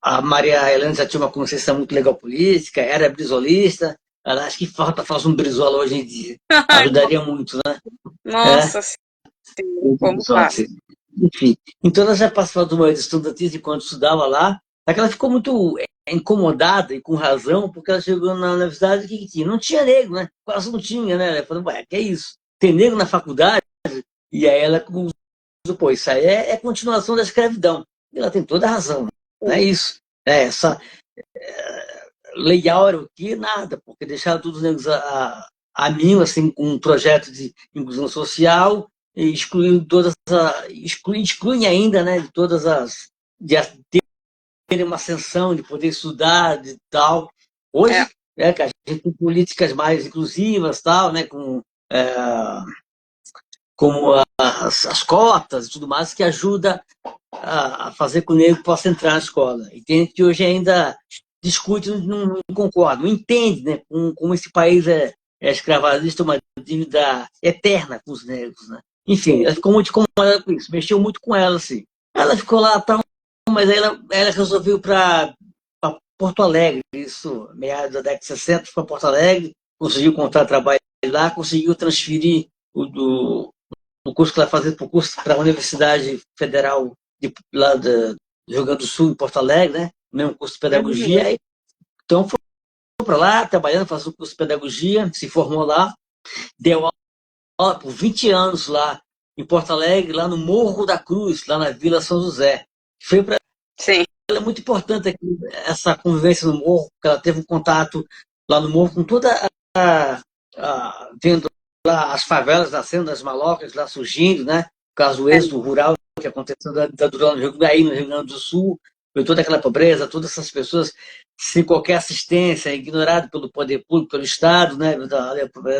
A Maria Helena já tinha uma consciência muito legal política, era brizolista. Ela acho que falta fazer um Brizola hoje em dia. Ajudaria muito, né? Nossa, sim, como faz? Enfim, então ela já participava do movimento estudantil enquanto estudava lá. Ela ficou muito incomodada e com razão, porque ela chegou na universidade que tinha. Não tinha negro, né? Quase não tinha, né? Ela falou, ué, que é isso? Tem negro na faculdade? E aí ela pô, isso aí é continuação da escravidão. E ela tem toda a razão. Não é isso. Essa lei áurea aqui, nada, porque deixaram todos os negros a mim, assim, com um projeto de inclusão social, e excluem ainda, né, de todas as, de terem uma ascensão, de poder estudar, de tal. Hoje, que a gente tem políticas mais inclusivas, tal, né, como as cotas e tudo mais, que ajuda a fazer com que o negro possa entrar na escola. E tem gente que hoje ainda discute, não concorda, não entende, né, como esse país é escravagista, uma dívida eterna com os negros, né? Enfim, ela ficou muito incomodada com isso, mexeu muito com ela, assim. Ela ficou lá, tal, mas aí ela resolveu para Porto Alegre, isso, meados da década de 60, foi para Porto Alegre, conseguiu encontrar trabalho lá, conseguiu transferir o curso que ela fazia para a Universidade Federal lá do Rio Grande do Sul, em Porto Alegre, né? Mesmo curso de pedagogia. Uhum. Então foi para lá, trabalhando, fazendo o curso de pedagogia, se formou lá, deu aula por 20 anos lá em Porto Alegre, lá no Morro da Cruz, lá na Vila São José. Foi para ela é muito importante aqui, essa convivência no Morro, porque ela teve um contato lá no Morro com toda vendo lá as favelas nascendo, as malocas lá surgindo, né? Por causa do êxodo rural que aconteceu da ditadura no Rio Grande do Sul, toda aquela pobreza, todas essas pessoas sem qualquer assistência, ignorado pelo poder público, pelo Estado, né?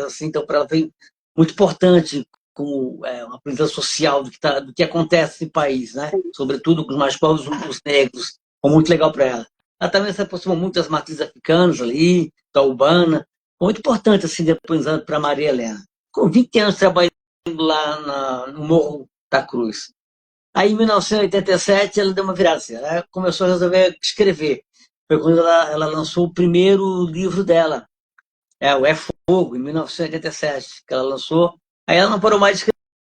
Assim, então, para ela foi muito importante como uma presença social do que acontece no país, né? Sobretudo com os mais pobres, os negros. Foi muito legal para ela. Ela também se aproximou muito das matrizes africanas ali, da Urbana. Foi muito importante, assim, depois para Maria Helena. Com 20 anos trabalhando lá no Morro da Cruz. Aí, em 1987, ela deu uma virada. Assim, ela começou a resolver escrever. Foi quando ela lançou o primeiro livro dela, o É Fogo, em 1987, que ela lançou. Aí ela não parou mais de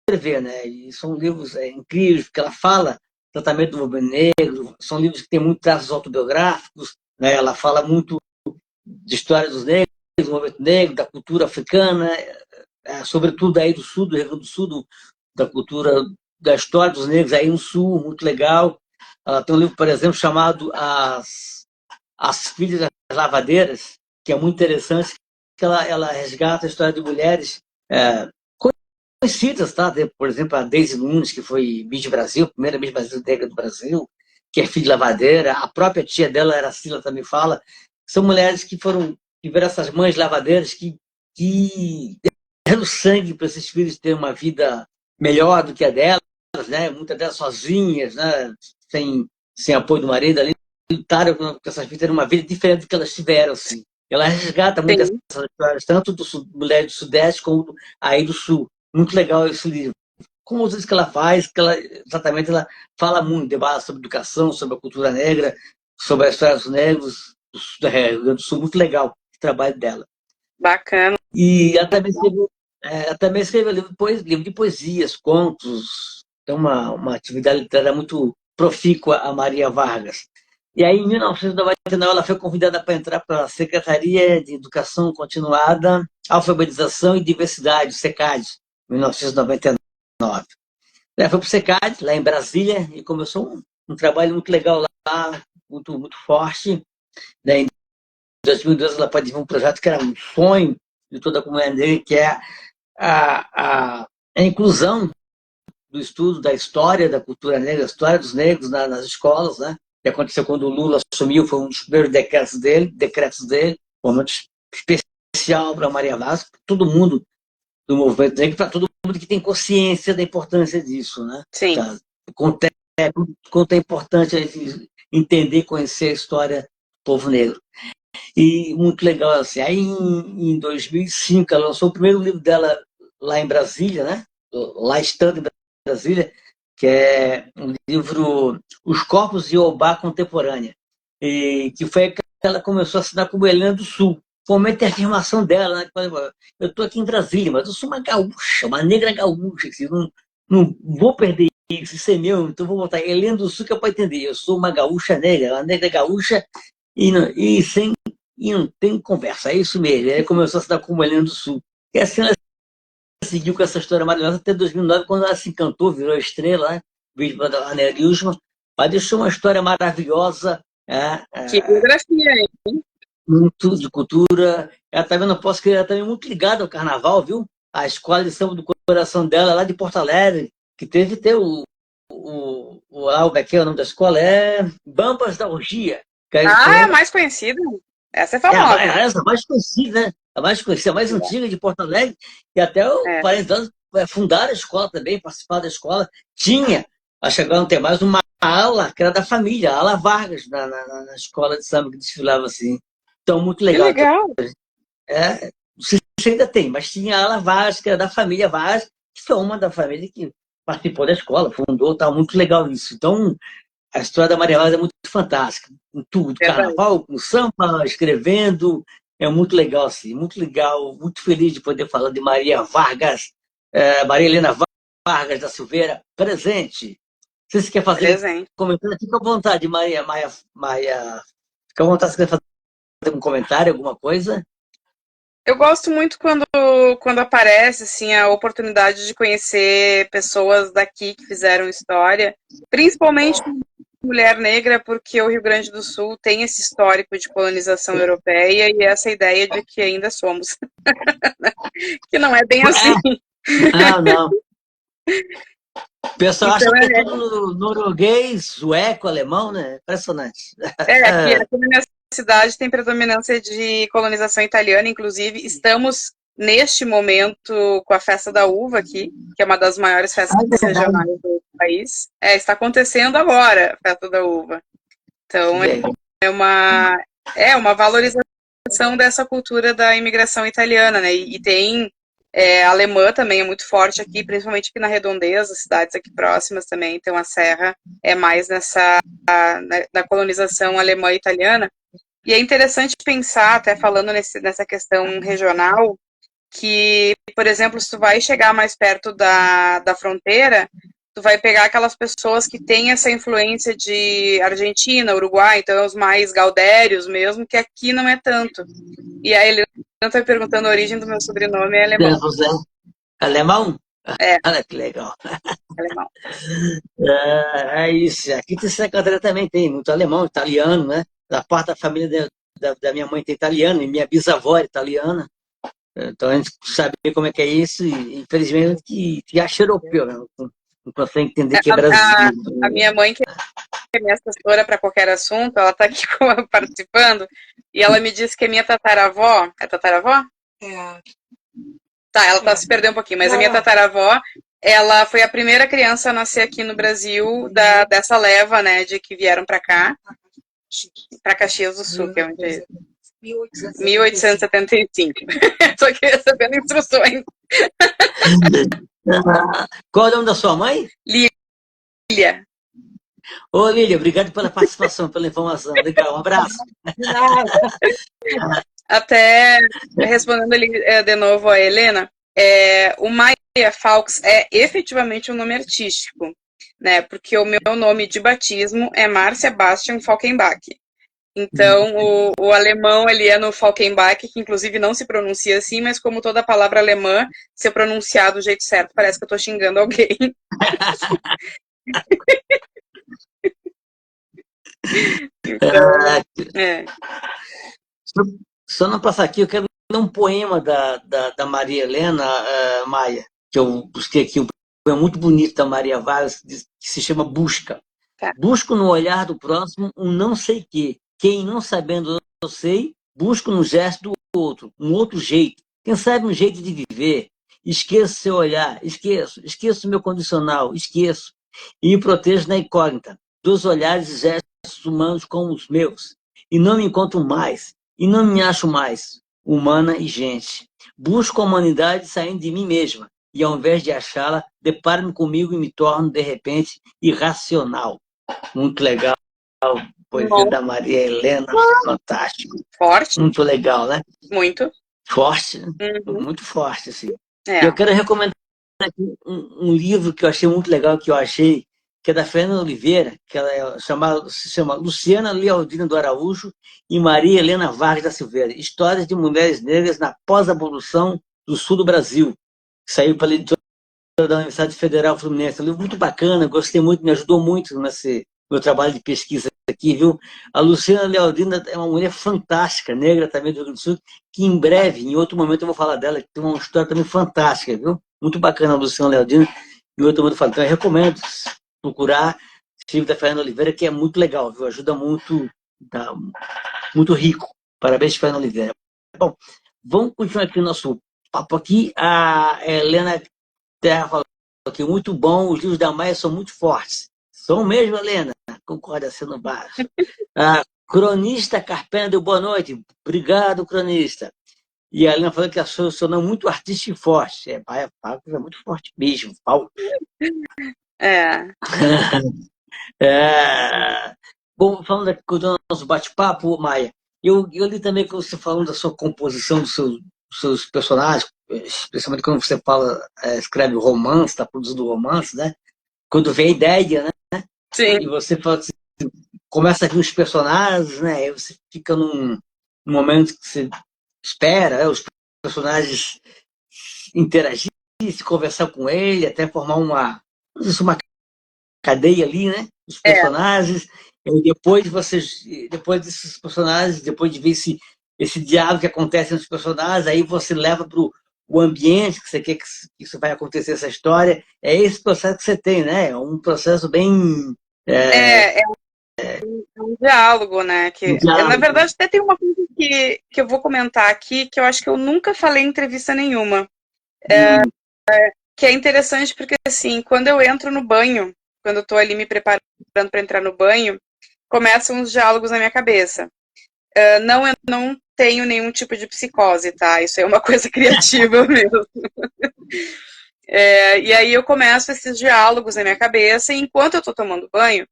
escrever, né? E são livros incríveis, porque ela fala tratamento do movimento negro, são livros que têm muitos traços autobiográficos, né? Ela fala muito de história dos negros, do movimento negro, da cultura africana, sobretudo aí do sul, do Rio Grande do Sul, da cultura, da história dos negros aí no sul, muito legal. Ela tem um livro, por exemplo, chamado As Filhas das Lavadeiras, que é muito interessante, que ela resgata a história de mulheres conhecidas, tá? Por exemplo, a Daisy Nunes, que foi Miss Brasil, primeira Miss Brasileira do Brasil, que é filha de lavadeira. A própria tia dela, Aracila, também fala. São mulheres que tiveram essas mães lavadeiras que deram sangue para esses filhos terem uma vida melhor do que a delas, né? Muitas delas sozinhas, né? Sem apoio do marido, ali lutaram para essas filhas terem uma vida diferente do que elas tiveram, assim. Ela resgata muito essas histórias, tanto mulheres do Sudeste como aí do Sul. Muito legal esse livro. Como os que ela faz, exatamente ela fala muito, debate sobre educação, sobre a cultura negra, sobre a história dos negros do Rio Grande do Sul. Muito legal o trabalho dela. Bacana. E ela também escreveu livro de poesias, contos. Tem uma atividade literária muito profícua a Maria Vargas. E aí, em 1999, ela foi convidada para entrar para a Secretaria de Educação Continuada, Alfabetização e Diversidade, SECAD, 1999. Foi para o SECAD, lá em Brasília, e começou um trabalho muito legal lá, muito, muito forte. Né? Em 2012, ela participou de um projeto que era um sonho de toda a comunidade negra, que é a inclusão do estudo da história da cultura negra, da história dos negros nas escolas, né? Que aconteceu quando o Lula assumiu, foi um dos primeiros decretos dele, um momento especial para Maria Vaz, todo mundo do movimento negro, para todo mundo que tem consciência da importância disso, né? Sim. Tá? Quanto é importante a gente entender, conhecer a história do povo negro. E muito legal, assim. Aí, em 2005, ela lançou o primeiro livro dela lá em Brasília, né? Lá estando em Brasília, que é um livro Os Corpos de Iobá Contemporânea, e que foi que ela começou a assinar como Helena do Sul. Foi um momento de afirmação dela, né? Eu estou aqui em Brasília, mas eu sou uma gaúcha, uma negra gaúcha, assim, não vou perder isso é meu, então vou botar Helena do Sul, que é para entender. Eu sou uma gaúcha negra, uma negra gaúcha, e não tem conversa, é isso mesmo. Aí começou a se dar como Helena do Sul. E assim ela seguiu com essa história maravilhosa até 2009, quando ela se encantou, virou estrela, né? Vídeo da Aneurisma, mas deixou uma história maravilhosa. Que biografia, hein? Muito de cultura. Ela também não posso crer, ela também é muito ligada ao carnaval, viu? A escola de samba do coração dela, lá de Porto Alegre, que teve ter como é que é o nome da escola? É Bambas da Orgia. É a mais conhecida. Essa é famosa. A mais conhecida, né? A mais conhecida, a mais antiga de Porto Alegre, e até os 40 anos fundaram a escola também, participaram da escola. Tinha, acho que agora não tem mais, uma ala que era da família, a ala Vargas, na escola de samba que desfilava assim. Então, muito legal. Que legal. Não sei se ainda tem, mas tinha a ala Vargas, que era da família Vargas, que foi uma da família que participou da escola, fundou, tá muito legal isso. Então, a história da Maria Vaz é muito fantástica, em tudo, carnaval, com samba, escrevendo, é muito legal, assim, muito legal, muito feliz de poder falar de Maria Vargas, Maria Helena Vargas da Silveira, presente. Se você quer fazer comentário, fica à vontade, Maria, fica à vontade se quer fazer um comentário, alguma coisa. Eu gosto muito quando aparece assim, a oportunidade de conhecer pessoas daqui que fizeram história, principalmente mulher negra, porque o Rio Grande do Sul tem esse histórico de colonização europeia e essa ideia de que ainda somos. Que não é bem assim. Não. O pessoal acha que é tudo norueguês, sueco, alemão, né? Impressionante. Aqui na minha cidade tem predominância de colonização italiana, inclusive estamos neste momento com a Festa da Uva aqui, que é uma das maiores festas regionais do país. Está acontecendo agora a Festa da Uva. Então é uma valorização dessa cultura da imigração italiana, né? E tem alemã também é muito forte aqui, principalmente aqui na Redondeza, cidades aqui próximas também. Então a Serra é mais na colonização alemã e italiana. E é interessante pensar, até falando nessa questão regional, que, por exemplo, se tu vai chegar mais perto da fronteira, tu vai pegar aquelas pessoas que têm essa influência de Argentina, Uruguai, então os mais gaudérios mesmo, que aqui não é tanto. E a Helena está perguntando a origem do meu sobrenome, é alemão. Alemão? Olha que legal. Alemão. É isso. Aqui em Santa Catarina também tem muito alemão, italiano, né? Da parte da família da minha mãe tem italiano, e minha bisavó é italiana. Então a gente sabe como é que é isso, e infelizmente que acha europeu, né? Não consegue entender que é Brasil. A minha mãe, que é minha assessora para qualquer assunto, ela está aqui participando, e ela me disse que a minha tataravó. É tataravó? Tá, ela tá se perdendo um pouquinho, mas a minha tataravó, ela foi a primeira criança a nascer aqui no Brasil dessa leva, né, de que vieram para cá, para Caxias do Sul, que é onde é 1875. Só que recebendo instruções. Qual é o nome da sua mãe? Lília. Ô, Lília, obrigado pela participação, pela informação. Legal, um abraço. Até respondendo ali de novo a Helena, o Maia Falks é efetivamente um nome artístico, né? Porque o meu nome de batismo é Márcia Bastian Falkenbach. Então, o alemão, ele é no Falkenbach, que inclusive não se pronuncia assim, mas como toda palavra alemã, se eu pronunciar do jeito certo, parece que eu tô xingando alguém. Então, é. Só não passar aqui, eu quero ler um poema da Maria Helena Maia, que eu busquei aqui, um poema muito bonito da Maria Vargas, que se chama Busca. Tá. Busco no olhar do próximo um não sei quê. Quem não sabendo eu sei, busco no gesto do outro, um outro jeito. Quem sabe um jeito de viver. Esqueço seu olhar, esqueço meu condicional, esqueço. E me protejo na incógnita dos olhares e gestos humanos como os meus. E não me encontro mais, e não me acho mais humana e gente. Busco a humanidade saindo de mim mesma, e ao invés de achá-la, deparo-me comigo e me torno, de repente, irracional. Muito legal. Poesia da Maria Helena, fantástico. Forte. Muito legal, né? Muito. Forte, Uhum. muito forte, assim. É. Eu quero recomendar aqui um livro que eu achei muito legal, que eu achei, que é da Fernanda Oliveira, que ela se chama Luciana Lealdina do Araújo e Maria Helena Vargas da Silveira, Histórias de Mulheres Negras na Pós-Abolição do Sul do Brasil. Saiu pela editora da Universidade Federal Fluminense. Um livro muito bacana, gostei muito, me ajudou muito nesse meu trabalho de pesquisa aqui, viu? A Luciana Lealdina é uma mulher fantástica, negra também do Rio Grande do Sul, que em breve, em outro momento, eu vou falar dela, que tem uma história também fantástica, viu? Muito bacana a Luciana Lealdina. Em outro momento eu falo. Então eu recomendo procurar esse livro da Fernanda Oliveira, que é muito legal, viu? Ajuda muito, tá muito rico. Parabéns, Fernanda Oliveira. Bom, vamos continuar aqui o nosso papo aqui. A Helena Terra falou que muito bom, os livros da Maia são muito fortes. São mesmo, Helena? Concorda sendo baixo. A cronista Carpena deu boa noite. Obrigado, cronista. E a Helena falou que achou o seu nome muito artístico e forte. Paia Paco é muito forte mesmo, Paulo. É. Bom, falando aqui do nosso bate-papo, Maia, eu li também que você falando da sua composição, dos seus personagens, especialmente quando você fala, escreve romance, está produzindo romance, né? Quando vem a ideia, né? Sim. E você fala assim, começa a vir os personagens, né? Aí você fica num momento que você espera, os personagens interagir, se conversar com ele, até formar uma cadeia ali, né? Os personagens. E depois desses personagens, depois de ver esse diálogo que acontece entre os personagens, aí você leva para o ambiente que você quer que isso vai acontecer, essa história. É esse processo que você tem, né? É um processo bem... É um diálogo, né? Um diálogo. Na verdade, até tem uma coisa que eu vou comentar aqui, que eu acho que eu nunca falei em entrevista nenhuma. Que é interessante porque, assim, quando eu entro no banho, quando eu tô ali me preparando para entrar no banho, começam os diálogos na minha cabeça. Não, eu não tenho nenhum tipo de psicose, tá? Isso é uma coisa criativa mesmo. E aí eu começo esses diálogos na minha cabeça e enquanto eu tô tomando banho,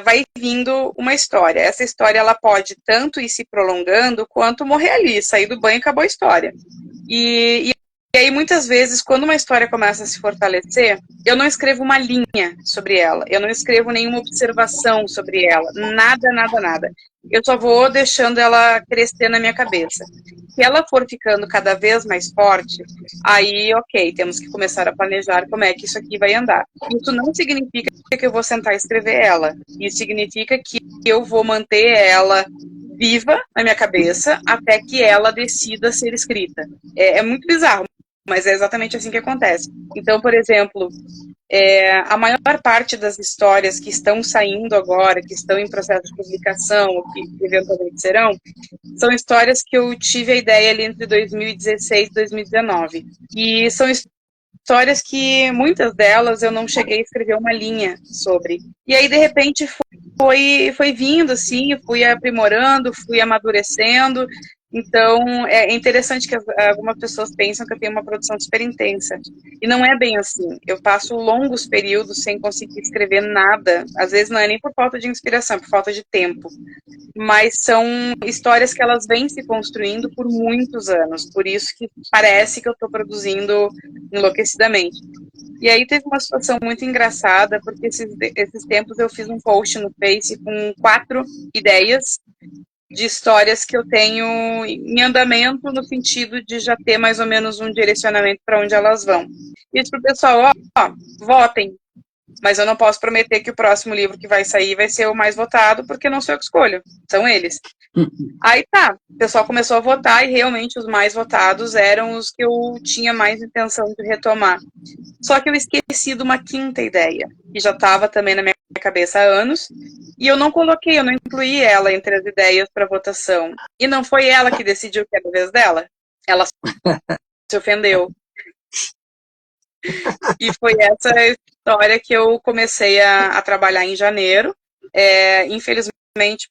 vai vindo uma história. Essa história ela pode tanto ir se prolongando quanto morrer ali, sair do banho e acabou a história. E aí, muitas vezes, quando uma história começa a se fortalecer, eu não escrevo uma linha sobre ela, eu não escrevo nenhuma observação sobre ela, nada, nada, nada. Eu só vou deixando ela crescer na minha cabeça. Se ela for ficando cada vez mais forte, aí, ok, temos que começar a planejar como é que isso aqui vai andar. Isso não significa que eu vou sentar e escrever ela. Isso significa que eu vou manter ela viva na minha cabeça até que ela decida ser escrita. É muito bizarro, mas é exatamente assim que acontece. Então, por exemplo, a maior parte das histórias que estão saindo agora, que estão em processo de publicação, ou que eventualmente serão, são histórias que eu tive a ideia ali entre 2016 e 2019. E são histórias que, muitas delas, eu não cheguei a escrever uma linha sobre. E aí, de repente, foi vindo, assim, fui aprimorando, fui amadurecendo. Então, é interessante que algumas pessoas pensam que eu tenho uma produção super intensa. E não é bem assim. Eu passo longos períodos sem conseguir escrever nada. Às vezes não é nem por falta de inspiração, é por falta de tempo. Mas são histórias que elas vêm se construindo por muitos anos. Por isso que parece que eu estou produzindo enlouquecidamente. E aí teve uma situação muito engraçada, porque esses tempos eu fiz um post no Face com 4 ideias de histórias que eu tenho em andamento, no sentido de já ter mais ou menos um direcionamento para onde elas vão. E disse pro pessoal, ó, votem, mas eu não posso prometer que o próximo livro que vai sair vai ser o mais votado, porque não sou eu que escolho, são eles. Aí tá, o pessoal começou a votar e realmente os mais votados eram os que eu tinha mais intenção de retomar. Só que eu esqueci de uma 5ª ideia, que já estava também na minha cabeça há anos, e eu não coloquei, eu não incluí ela entre as ideias para votação. E não foi ela que decidiu que era a vez dela. Ela se ofendeu. E foi essa história que eu comecei a trabalhar em janeiro. Infelizmente,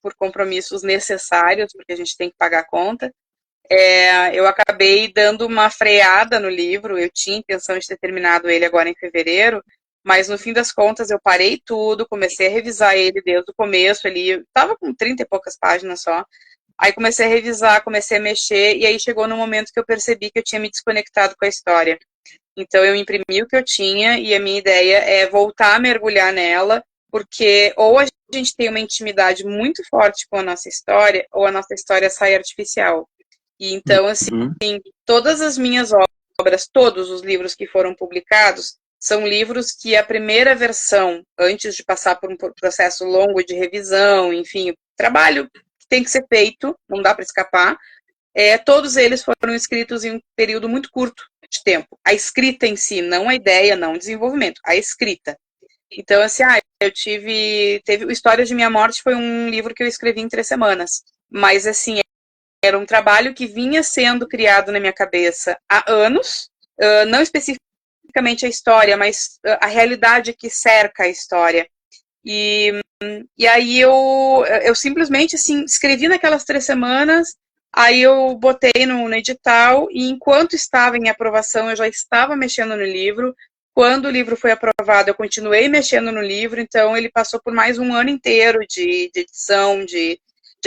por compromissos necessários, porque a gente tem que pagar a conta, eu acabei dando uma freada no livro. Eu tinha intenção de ter terminado ele agora em fevereiro, mas no fim das contas eu parei tudo, comecei a revisar ele desde o começo. Ele estava com 30 e poucas páginas só. Aí comecei a revisar, comecei a mexer, e aí chegou no momento que eu percebi que eu tinha me desconectado com a história. Então eu imprimi o que eu tinha, e a minha ideia é voltar a mergulhar nela, porque ou a gente tem uma intimidade muito forte com a nossa história, ou a nossa história sai artificial. E então, assim, todas as minhas obras, todos os livros que foram publicados, são livros que a primeira versão, antes de passar por um processo longo de revisão, enfim, trabalho que tem que ser feito, não dá para escapar, todos eles foram escritos em um período muito curto de tempo. A escrita em si, não a ideia, não o desenvolvimento, a escrita. Então, assim, o História de Minha Morte foi um livro que eu escrevi em 3 semanas. Mas, assim, era um trabalho que vinha sendo criado na minha cabeça há anos, não especificamente a história, mas a realidade que cerca a história. E aí eu simplesmente, assim, escrevi naquelas 3 semanas, aí eu botei no edital, e enquanto estava em aprovação, eu já estava mexendo no livro. Quando o livro foi aprovado, eu continuei mexendo no livro, então ele passou por mais um ano inteiro de edição, de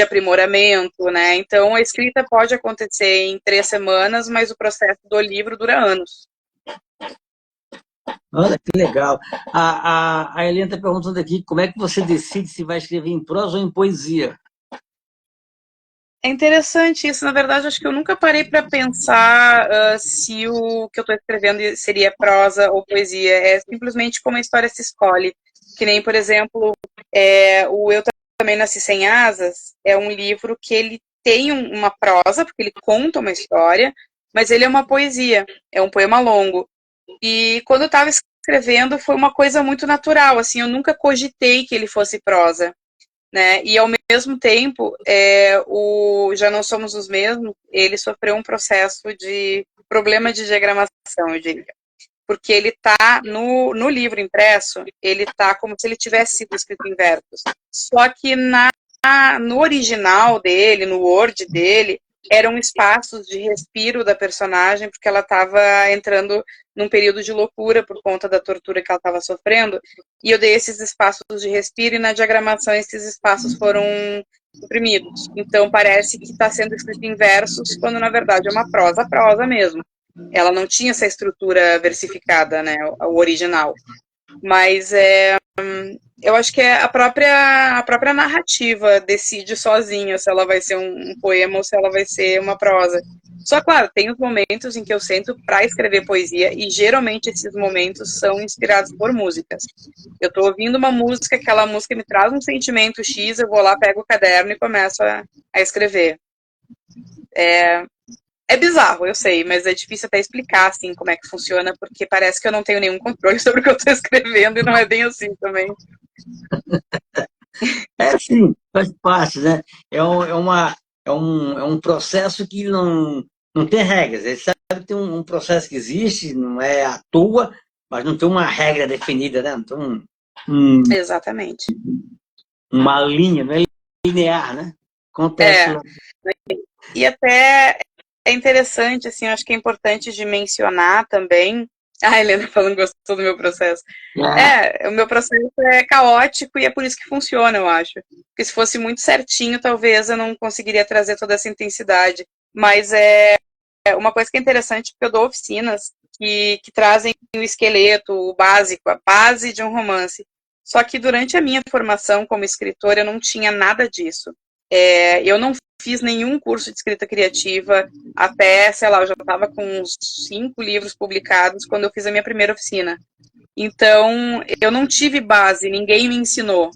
aprimoramento, né? Então a escrita pode acontecer em 3 semanas, mas o processo do livro dura anos. Olha que legal. A Helena está perguntando aqui como é que você decide se vai escrever em prosa ou em poesia. É interessante isso. Na verdade, acho que eu nunca parei para pensar se o que eu estou escrevendo seria prosa ou poesia. É simplesmente como a história se escolhe. Que nem, por exemplo, o Eu Também Nasci Sem Asas é um livro que ele tem uma prosa, porque ele conta uma história, mas ele é uma poesia, é um poema longo. E quando eu estava escrevendo, foi uma coisa muito natural, assim, eu nunca cogitei que ele fosse prosa, né? E ao mesmo tempo, o Já Não Somos os Mesmos, ele sofreu um processo de problema de diagramação, eu diria. Porque ele tá no livro impresso, ele tá como se ele tivesse sido escrito em versos. Só que no original dele, no Word dele, eram espaços de respiro da personagem, porque ela estava entrando num período de loucura por conta da tortura que ela estava sofrendo, e eu dei esses espaços de respiro, e na diagramação esses espaços foram suprimidos. Então parece que está sendo escrito em versos, quando na verdade é uma prosa mesmo. Ela não tinha essa estrutura versificada, né, o original. Mas eu acho que a própria narrativa decide sozinha se ela vai ser um poema ou se ela vai ser uma prosa. Só, claro, tem os momentos em que eu sento para escrever poesia, e geralmente esses momentos são inspirados por músicas. Eu estou ouvindo uma música, aquela música me traz um sentimento X, eu vou lá, pego o caderno e começo a escrever. É bizarro, eu sei, mas é difícil até explicar, assim, como é que funciona, porque parece que eu não tenho nenhum controle sobre o que eu estou escrevendo, e não é bem assim também. Sim, faz parte, né? É um processo que não tem regras. Ele sabe que tem um processo que existe, não é à toa, mas não tem uma regra definida, né? Não tem Exatamente. uma linha, não é linear, né? Acontece lá. E até é interessante, assim, eu acho que é importante de mencionar também. A Helena falando que gostou do meu processo. O meu processo é caótico, e é por isso que funciona, eu acho. Porque se fosse muito certinho, talvez eu não conseguiria trazer toda essa intensidade. Mas uma coisa que é interessante, porque eu dou oficinas que trazem o esqueleto, o básico, a base de um romance. Só que durante a minha formação como escritora, eu não tinha nada disso. Eu não fiz nenhum curso de escrita criativa até, sei lá, eu já estava com uns 5 livros publicados quando eu fiz a minha primeira oficina. Então, eu não tive base, ninguém me ensinou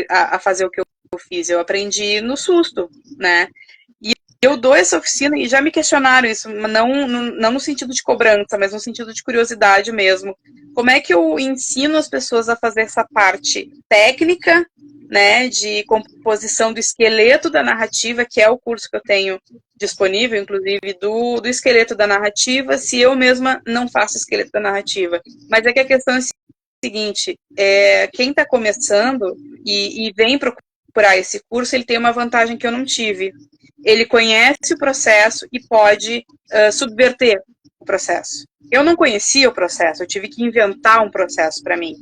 a fazer o que eu fiz. Eu aprendi no susto, né? E eu dou essa oficina e já me questionaram isso, não no sentido de cobrança, mas no sentido de curiosidade mesmo. Como é que eu ensino as pessoas a fazer essa parte técnica, né, de composição do esqueleto da narrativa, que é o curso que eu tenho disponível, inclusive, do esqueleto da narrativa, se eu mesma não faço esqueleto da narrativa. Mas é que a questão é a seguinte, quem está começando e vem procurar esse curso, ele tem uma vantagem que eu não tive. Ele conhece o processo e pode subverter o processo. Eu não conhecia o processo, eu tive que inventar um processo para mim.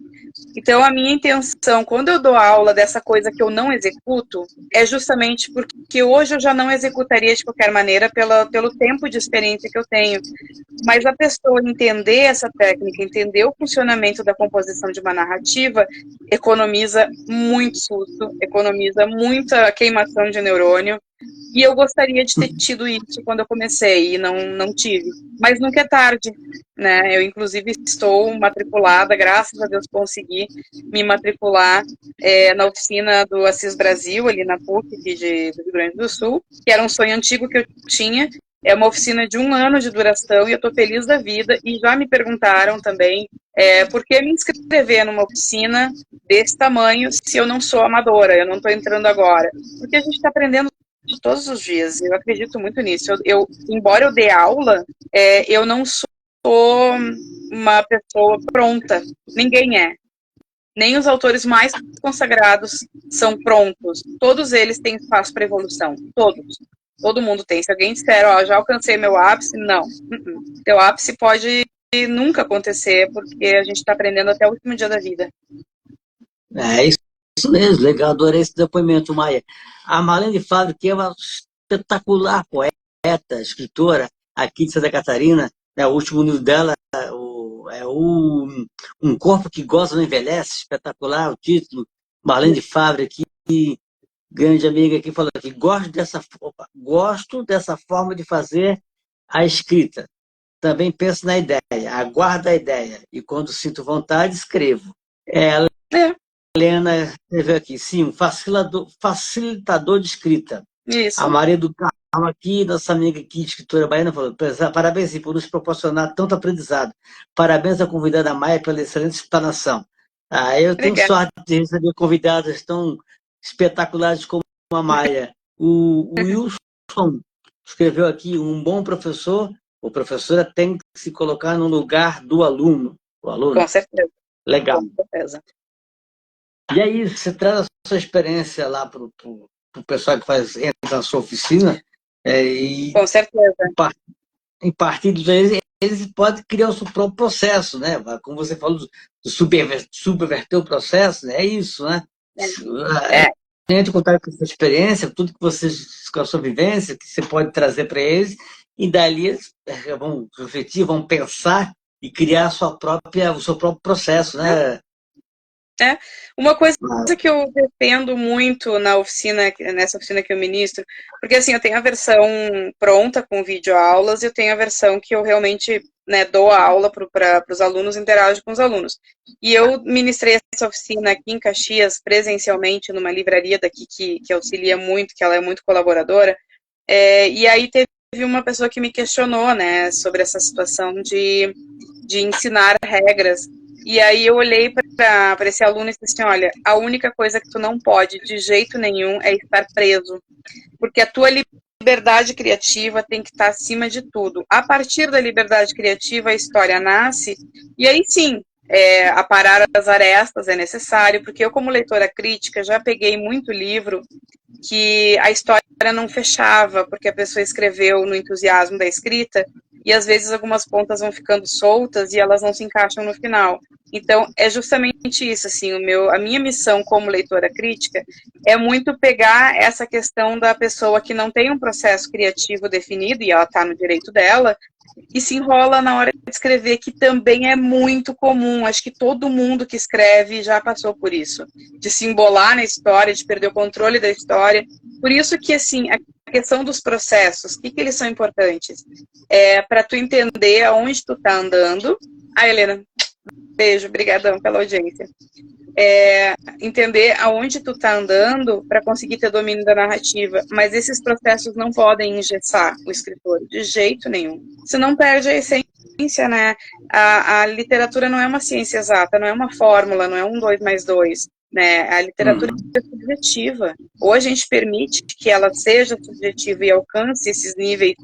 Então, a minha intenção, quando eu dou aula dessa coisa que eu não executo, é justamente porque hoje eu já não executaria de qualquer maneira pelo tempo de experiência que eu tenho. Mas a pessoa entender essa técnica, entender o funcionamento da composição de uma narrativa, economiza muito susto, economiza muita queimação de neurônio. E eu gostaria de ter tido isso quando eu comecei e não tive. Mas nunca é tarde, né? Eu, inclusive, estou matriculada, graças a Deus consegui me matricular na oficina do Assis Brasil, ali na PUC do Rio Grande do Sul, que era um sonho antigo que eu tinha. É uma oficina de 1 ano de duração e eu estou feliz da vida. E já me perguntaram também por que me inscrever numa oficina desse tamanho se eu não sou amadora, eu não estou entrando agora. Porque a gente está aprendendo de todos os dias, eu acredito muito nisso. Embora eu dê aula, eu não sou uma pessoa pronta, ninguém é. Nem os autores mais consagrados são prontos. Todos eles têm espaço para evolução, todos. Todo mundo tem. Se alguém disser, já alcancei meu ápice, não. Teu ápice pode nunca acontecer, porque a gente está aprendendo até o último dia da vida. É isso mesmo, legal, adorei esse depoimento, Maia. A Marlene Fábio, que é uma espetacular poeta, escritora, aqui de Santa Catarina, né, o último livro dela Um Corpo que Goza Não Envelhece, espetacular o título. Marlene de Fábio aqui, grande amiga aqui, falou aqui, gosto dessa forma de fazer a escrita. Também penso na ideia, aguardo a ideia, e quando sinto vontade, escrevo. Helena escreveu aqui, sim, um facilitador de escrita. Isso. A Maria do Carmo aqui, nossa amiga aqui, escritora baiana, falou, parabéns por nos proporcionar tanto aprendizado. Parabéns à convidada Maia pela excelente explanação. Eu tenho sorte de receber convidadas tão espetaculares como a Maia. O Wilson escreveu aqui, um bom professor ou professora tem que se colocar no lugar do aluno. Com certeza. Legal. Com certeza. E aí, você traz a sua experiência lá para o pessoal que entra na sua oficina e, com certeza, em partido deles, eles podem criar o seu próprio processo, né? Como você falou, subverter o processo, né? É isso, né? Tente contar com a sua experiência, tudo que você, com a sua vivência, que você pode trazer para eles, e dali eles vão refletir, vão pensar e criar o seu próprio processo, né? Uma coisa que eu defendo muito nessa oficina que eu ministro, porque assim, eu tenho a versão pronta com videoaulas e eu tenho a versão que eu realmente dou a aula para os alunos, interajo com os alunos. E eu ministrei essa oficina aqui em Caxias, presencialmente, numa livraria daqui que auxilia muito, que ela é muito colaboradora, e aí teve uma pessoa que me questionou, né, sobre essa situação de ensinar regras. E aí eu olhei para esse aluno e disse assim, olha, a única coisa que tu não pode de jeito nenhum é estar preso, porque a tua liberdade criativa tem que estar acima de tudo. A partir da liberdade criativa a história nasce, e aí sim, aparar as arestas é necessário, porque eu como leitora crítica já peguei muito livro que a história não fechava, porque a pessoa escreveu no entusiasmo da escrita, e às vezes algumas pontas vão ficando soltas e elas não se encaixam no final. Então, é justamente isso, assim, a minha missão como leitora crítica é muito pegar essa questão da pessoa que não tem um processo criativo definido, e ela está no direito dela, e se enrola na hora de escrever, que também é muito comum. Acho que todo mundo que escreve já passou por isso, de se embolar na história, de perder o controle da história. Por isso que, assim, a questão dos processos, o que eles são importantes? É para tu entender aonde tu tá andando. Helena, beijo, brigadão pela audiência. Entender aonde tu tá andando para conseguir ter domínio da narrativa, mas esses processos não podem engessar o escritor de jeito nenhum, senão perde a essência, né? A literatura não é uma ciência exata, não é uma fórmula, não é 1, 2 mais 2, né? A literatura é subjetiva, ou a gente permite que ela seja subjetiva e alcance esses níveis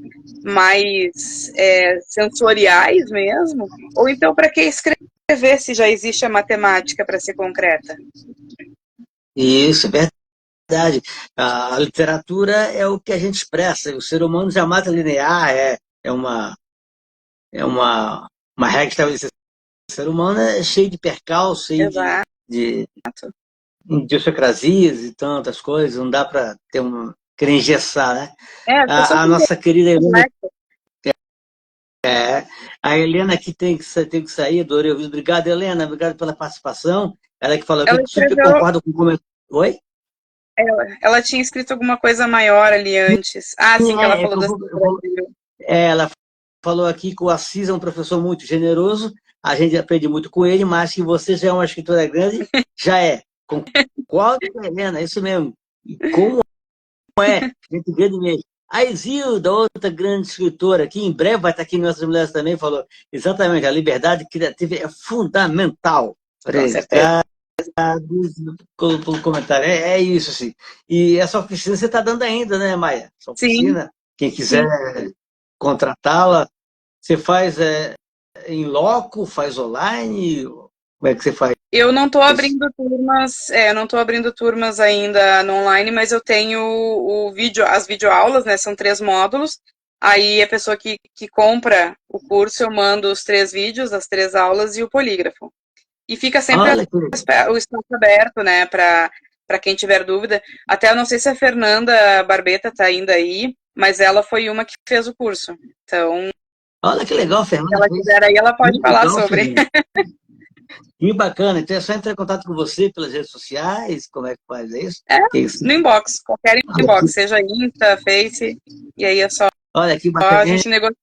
mais sensoriais mesmo, ou então para que escrever se já existe a matemática para ser concreta? Isso, é verdade. A literatura é o que a gente expressa. O ser humano jamais é linear, uma regra estabelecida. O ser humano é cheio de percalços, cheio de idiosincrasias e tantas coisas. Não dá para querer engessar, né? A nossa querida Helena. A Helena aqui tem que sair, adorei ouvir. Obrigado, Helena. Obrigado pela participação. Ela que falou que eu super concordo com o comentário. Oi? Ela tinha escrito alguma coisa maior ali antes. Sim, que ela falou do ela falou aqui que o Assis é um professor muito generoso, a gente aprende muito com ele, mas que você já é uma escritora grande, já é. Concordo com a Helena, é isso mesmo. E como é? A gente vê do mesmo. A Isilda, outra grande escritora, que em breve vai estar aqui em Nossas Mulheres também, falou exatamente, a liberdade criativa é fundamental. Com certeza. Pelo comentário. É isso, assim. E essa oficina você está dando ainda, né, Maia? Essa oficina, quem quiser contratá-la, você faz em loco, faz online? Como é que você faz? Eu não estou abrindo turmas, não estou abrindo turmas ainda no online, mas eu tenho as videoaulas, né? São 3 módulos. Aí a pessoa que compra o curso, eu mando os 3 vídeos, as 3 aulas e o polígrafo. E fica sempre o espaço aberto, né, para quem tiver dúvida. Até eu não sei se a Fernanda Barbeta está ainda aí, mas ela foi uma que fez o curso. Então, olha que legal, Fernanda. Se ela quiser aí, ela pode falar sobre. Que bacana. Então é só entrar em contato com você pelas redes sociais? Como é que faz isso? No inbox, qualquer inbox, seja Insta, Face, e aí é só. Olha que bacana. A gente negocia.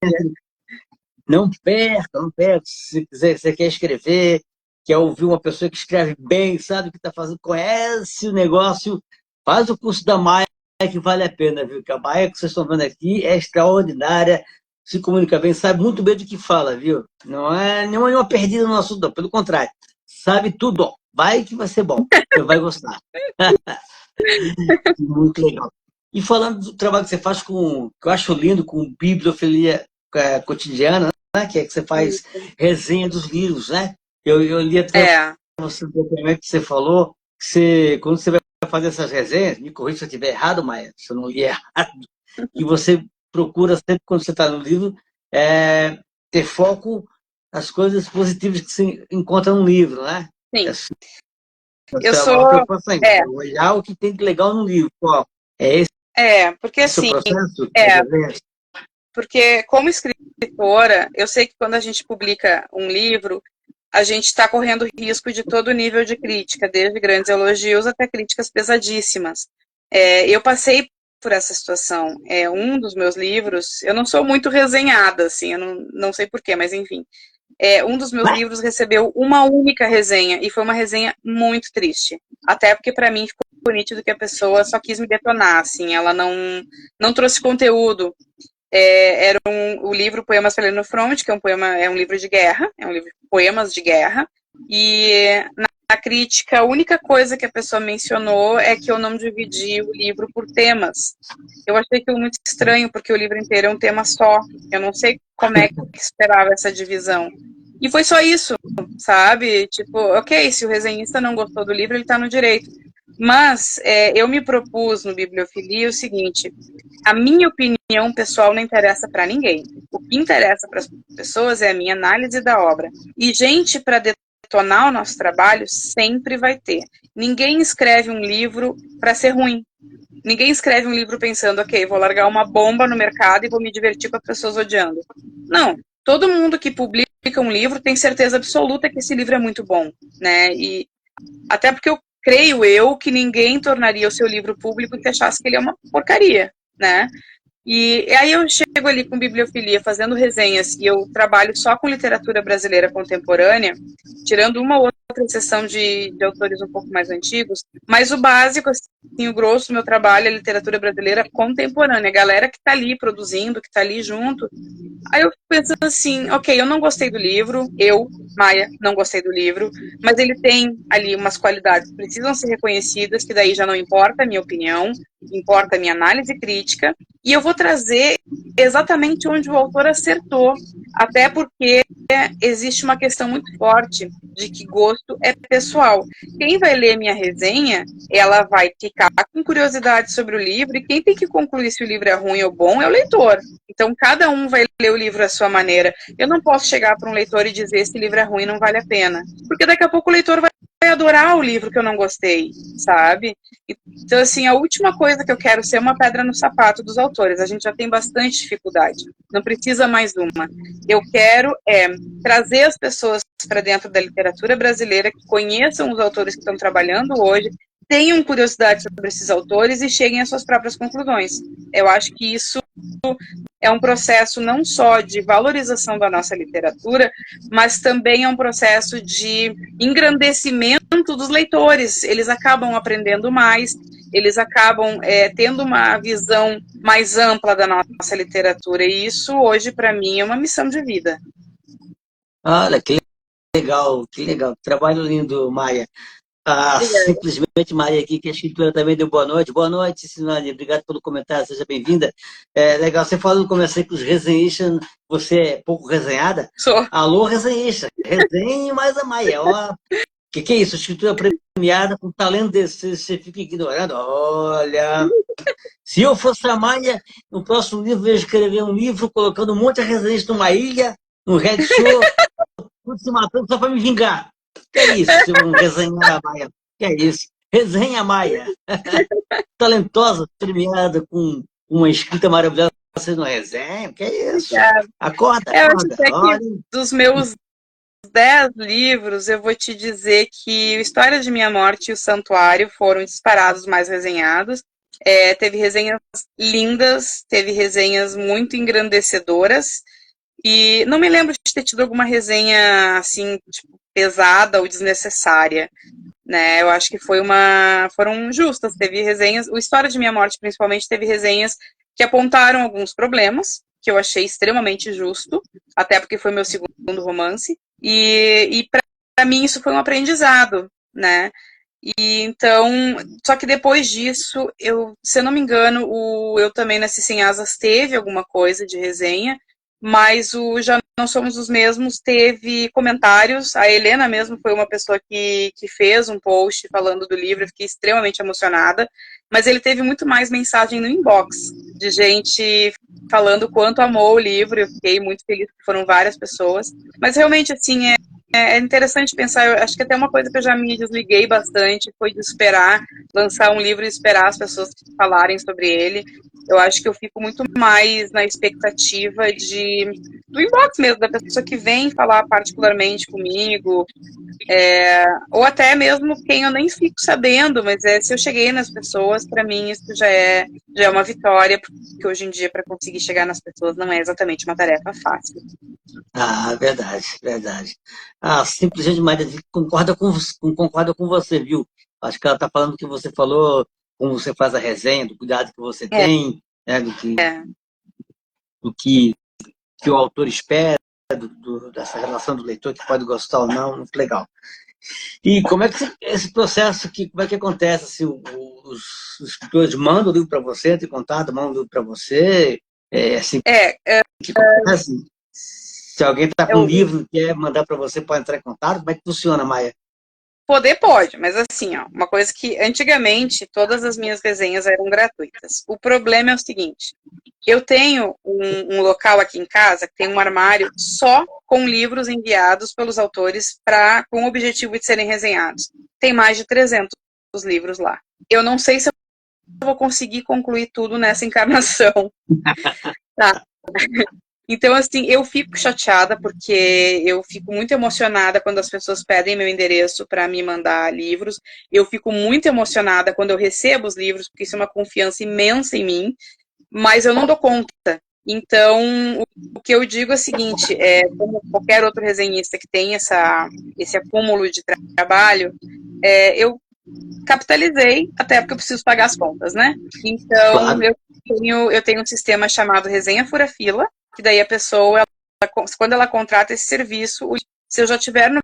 Não perca. Se quiser, você quer escrever, quer ouvir uma pessoa que escreve bem, sabe o que está fazendo, conhece o negócio, faz o curso da Maia, que vale a pena, viu? Que a Maia que vocês estão vendo aqui é extraordinária, se comunica bem, sabe muito bem do que fala, viu? Não é nenhuma perdida no assunto, não. Pelo contrário, sabe tudo. Vai que vai ser bom, você vai gostar. Muito legal. E falando do trabalho que você faz que eu acho lindo, com bibliofilia cotidiana, né? Que você faz resenha dos livros, né? Eu li até no documento que você falou, que quando você vai fazer essas resenhas, me corrija se eu estiver errado, Maia, se eu não li errado, que você procura sempre, quando você está no livro, ter foco nas coisas positivas que se encontra no livro, né? Sim. Assim, eu sou... olhar o que tem de legal no livro. Porque assim... Porque como escritora, eu sei que quando a gente publica um livro, a gente está correndo risco de todo nível de crítica, desde grandes elogios até críticas pesadíssimas. Eu passei por essa situação. Um dos meus livros, eu não sou muito resenhada, assim, eu não sei porquê, mas enfim. Um dos meus livros recebeu uma única resenha, e foi uma resenha muito triste. Até porque, para mim, ficou nítido que a pessoa só quis me detonar, assim, ela não trouxe conteúdo. Era o livro Poemas para Ler no Front, que é um livro de guerra, é um livro de poemas de guerra, e na crítica, a única coisa que a pessoa mencionou é que eu não dividi o livro por temas. Eu achei aquilo muito estranho, porque o livro inteiro é um tema só. Eu não sei como é que esperava essa divisão. E foi só isso, sabe? Tipo, ok, se o resenhista não gostou do livro, ele está no direito. Mas eu me propus no Bibliofilia o seguinte: a minha opinião pessoal não interessa para ninguém. O que interessa para as pessoas é a minha análise da obra. E gente para detonar o nosso trabalho sempre vai ter. Ninguém escreve um livro para ser ruim. Ninguém escreve um livro pensando, ok, vou largar uma bomba no mercado e vou me divertir com as pessoas odiando. Não. Todo mundo que publica um livro tem certeza absoluta que esse livro é muito bom, né? E até porque creio eu que ninguém tornaria o seu livro público se achasse que ele é uma porcaria, né? E aí eu chego ali com Bibliofilia, fazendo resenhas, e eu trabalho só com literatura brasileira contemporânea, tirando uma ou outra exceção de autores um pouco mais antigos, mas o básico, assim, o grosso do meu trabalho é literatura brasileira contemporânea, a galera que está ali produzindo, que está ali junto. Aí eu penso assim, ok, eu não gostei do livro, eu, Maia, não gostei do livro, mas ele tem ali umas qualidades que precisam ser reconhecidas, que daí já não importa a minha opinião, importa a minha análise crítica, e eu vou trazer exatamente onde o autor acertou, até porque existe uma questão muito forte de que gosto é pessoal. Quem vai ler minha resenha, ela vai ficar com curiosidade sobre o livro, e quem tem que concluir se o livro é ruim ou bom é o leitor. Então, cada um vai ler o livro à sua maneira. Eu não posso chegar para um leitor e dizer esse livro é ruim, não vale a pena. Porque daqui a pouco o leitor vai adorar o livro que eu não gostei, sabe? Então, assim, a última coisa que eu quero ser uma pedra no sapato dos autores. A gente já tem bastante dificuldade. Não precisa mais uma. Eu quero trazer as pessoas para dentro da literatura brasileira, que conheçam os autores que estão trabalhando hoje, tenham curiosidade sobre esses autores e cheguem às suas próprias conclusões. Eu acho que isso é um processo não só de valorização da nossa literatura, mas também é um processo de engrandecimento dos leitores. Eles acabam aprendendo mais, eles acabam tendo uma visão mais ampla da nossa literatura, e isso hoje para mim é uma missão de vida. Olha, que legal, que legal. Trabalho lindo, Maia. Simplesmente Maria aqui, que a escritora também deu boa noite. Boa noite, Sinane. Obrigado pelo comentário, seja bem-vinda. Legal, você falou no começo aí que os resenhistas, você é pouco resenhada? Sou. Alô, resenhista. Resenhe mais a Maia. Ó, que é isso? Escritura premiada com talento desse, você fica ignorando? Olha, se eu fosse a Maia, no próximo livro eu ia escrever um livro colocando um monte de resenhista numa ilha, num red show, tudo se matando só para me vingar. Que é isso, resenhar a Maia? Que é isso? Resenha Maia. Talentosa, premiada, com uma escrita maravilhosa. Você não resenha? Que é isso? Acorda, eu acorda. acho que dos meus 10 livros, eu vou te dizer que História de Minha Morte e O Santuário foram disparados mais resenhados. Teve resenhas lindas, teve resenhas muito engrandecedoras, e não me lembro de ter tido alguma resenha assim, tipo, pesada ou desnecessária, né? Eu acho que foram justas, teve resenhas, o História de Minha Morte principalmente teve resenhas que apontaram alguns problemas, que eu achei extremamente justo, até porque foi meu segundo romance, e para mim isso foi um aprendizado, né? E então, só que depois disso, se eu não me engano, o Eu Também Nasci Sem Asas teve alguma coisa de resenha, mas o Já Não Somos os Mesmos teve comentários. A Helena mesmo foi uma pessoa que fez um post falando do livro, eu fiquei extremamente emocionada, mas ele teve muito mais mensagem no inbox, de gente falando quanto amou o livro, eu fiquei muito feliz, que foram várias pessoas, mas realmente, assim, é interessante pensar, eu acho que até uma coisa que eu já me desliguei bastante foi de esperar lançar um livro e esperar as pessoas falarem sobre ele. Eu acho que eu fico muito mais na expectativa do inbox mesmo, da pessoa que vem falar particularmente comigo, ou até mesmo quem eu nem fico sabendo, mas se eu cheguei nas pessoas, para mim isso já é uma vitória, porque hoje em dia para conseguir chegar nas pessoas não é exatamente uma tarefa fácil. Verdade, verdade. Simplesmente Maria concorda com você, viu? Acho que ela está falando que você falou, como você faz a resenha, do cuidado que você tem, né, do que o autor espera, dessa relação do leitor, que pode gostar ou não, muito legal. E como é que esse processo, como é que acontece? Assim, os escritores mandam o livro para você, tem contato, mandam o livro para você? Assim, se alguém está com um livro e quer mandar para você, pode entrar em contato? Como é que funciona, Maia? Poder pode, mas assim, ó, uma coisa que antigamente todas as minhas resenhas eram gratuitas. O problema é o seguinte, eu tenho um local aqui em casa que tem um armário só com livros enviados pelos autores com o objetivo de serem resenhados. Tem mais de 300 livros lá. Eu não sei se eu vou conseguir concluir tudo nessa encarnação. Tá. Então, assim, eu fico chateada porque eu fico muito emocionada quando as pessoas pedem meu endereço para me mandar livros. Eu fico muito emocionada quando eu recebo os livros, porque isso é uma confiança imensa em mim, mas eu não dou conta. Então, o que eu digo é o seguinte, como qualquer outro resenhista que tem esse acúmulo de trabalho, eu capitalizei, até porque eu preciso pagar as contas, né? Então, Claro. eu tenho um sistema chamado Resenha Fura Fila, que daí a pessoa, quando ela contrata esse serviço, se eu já tiver no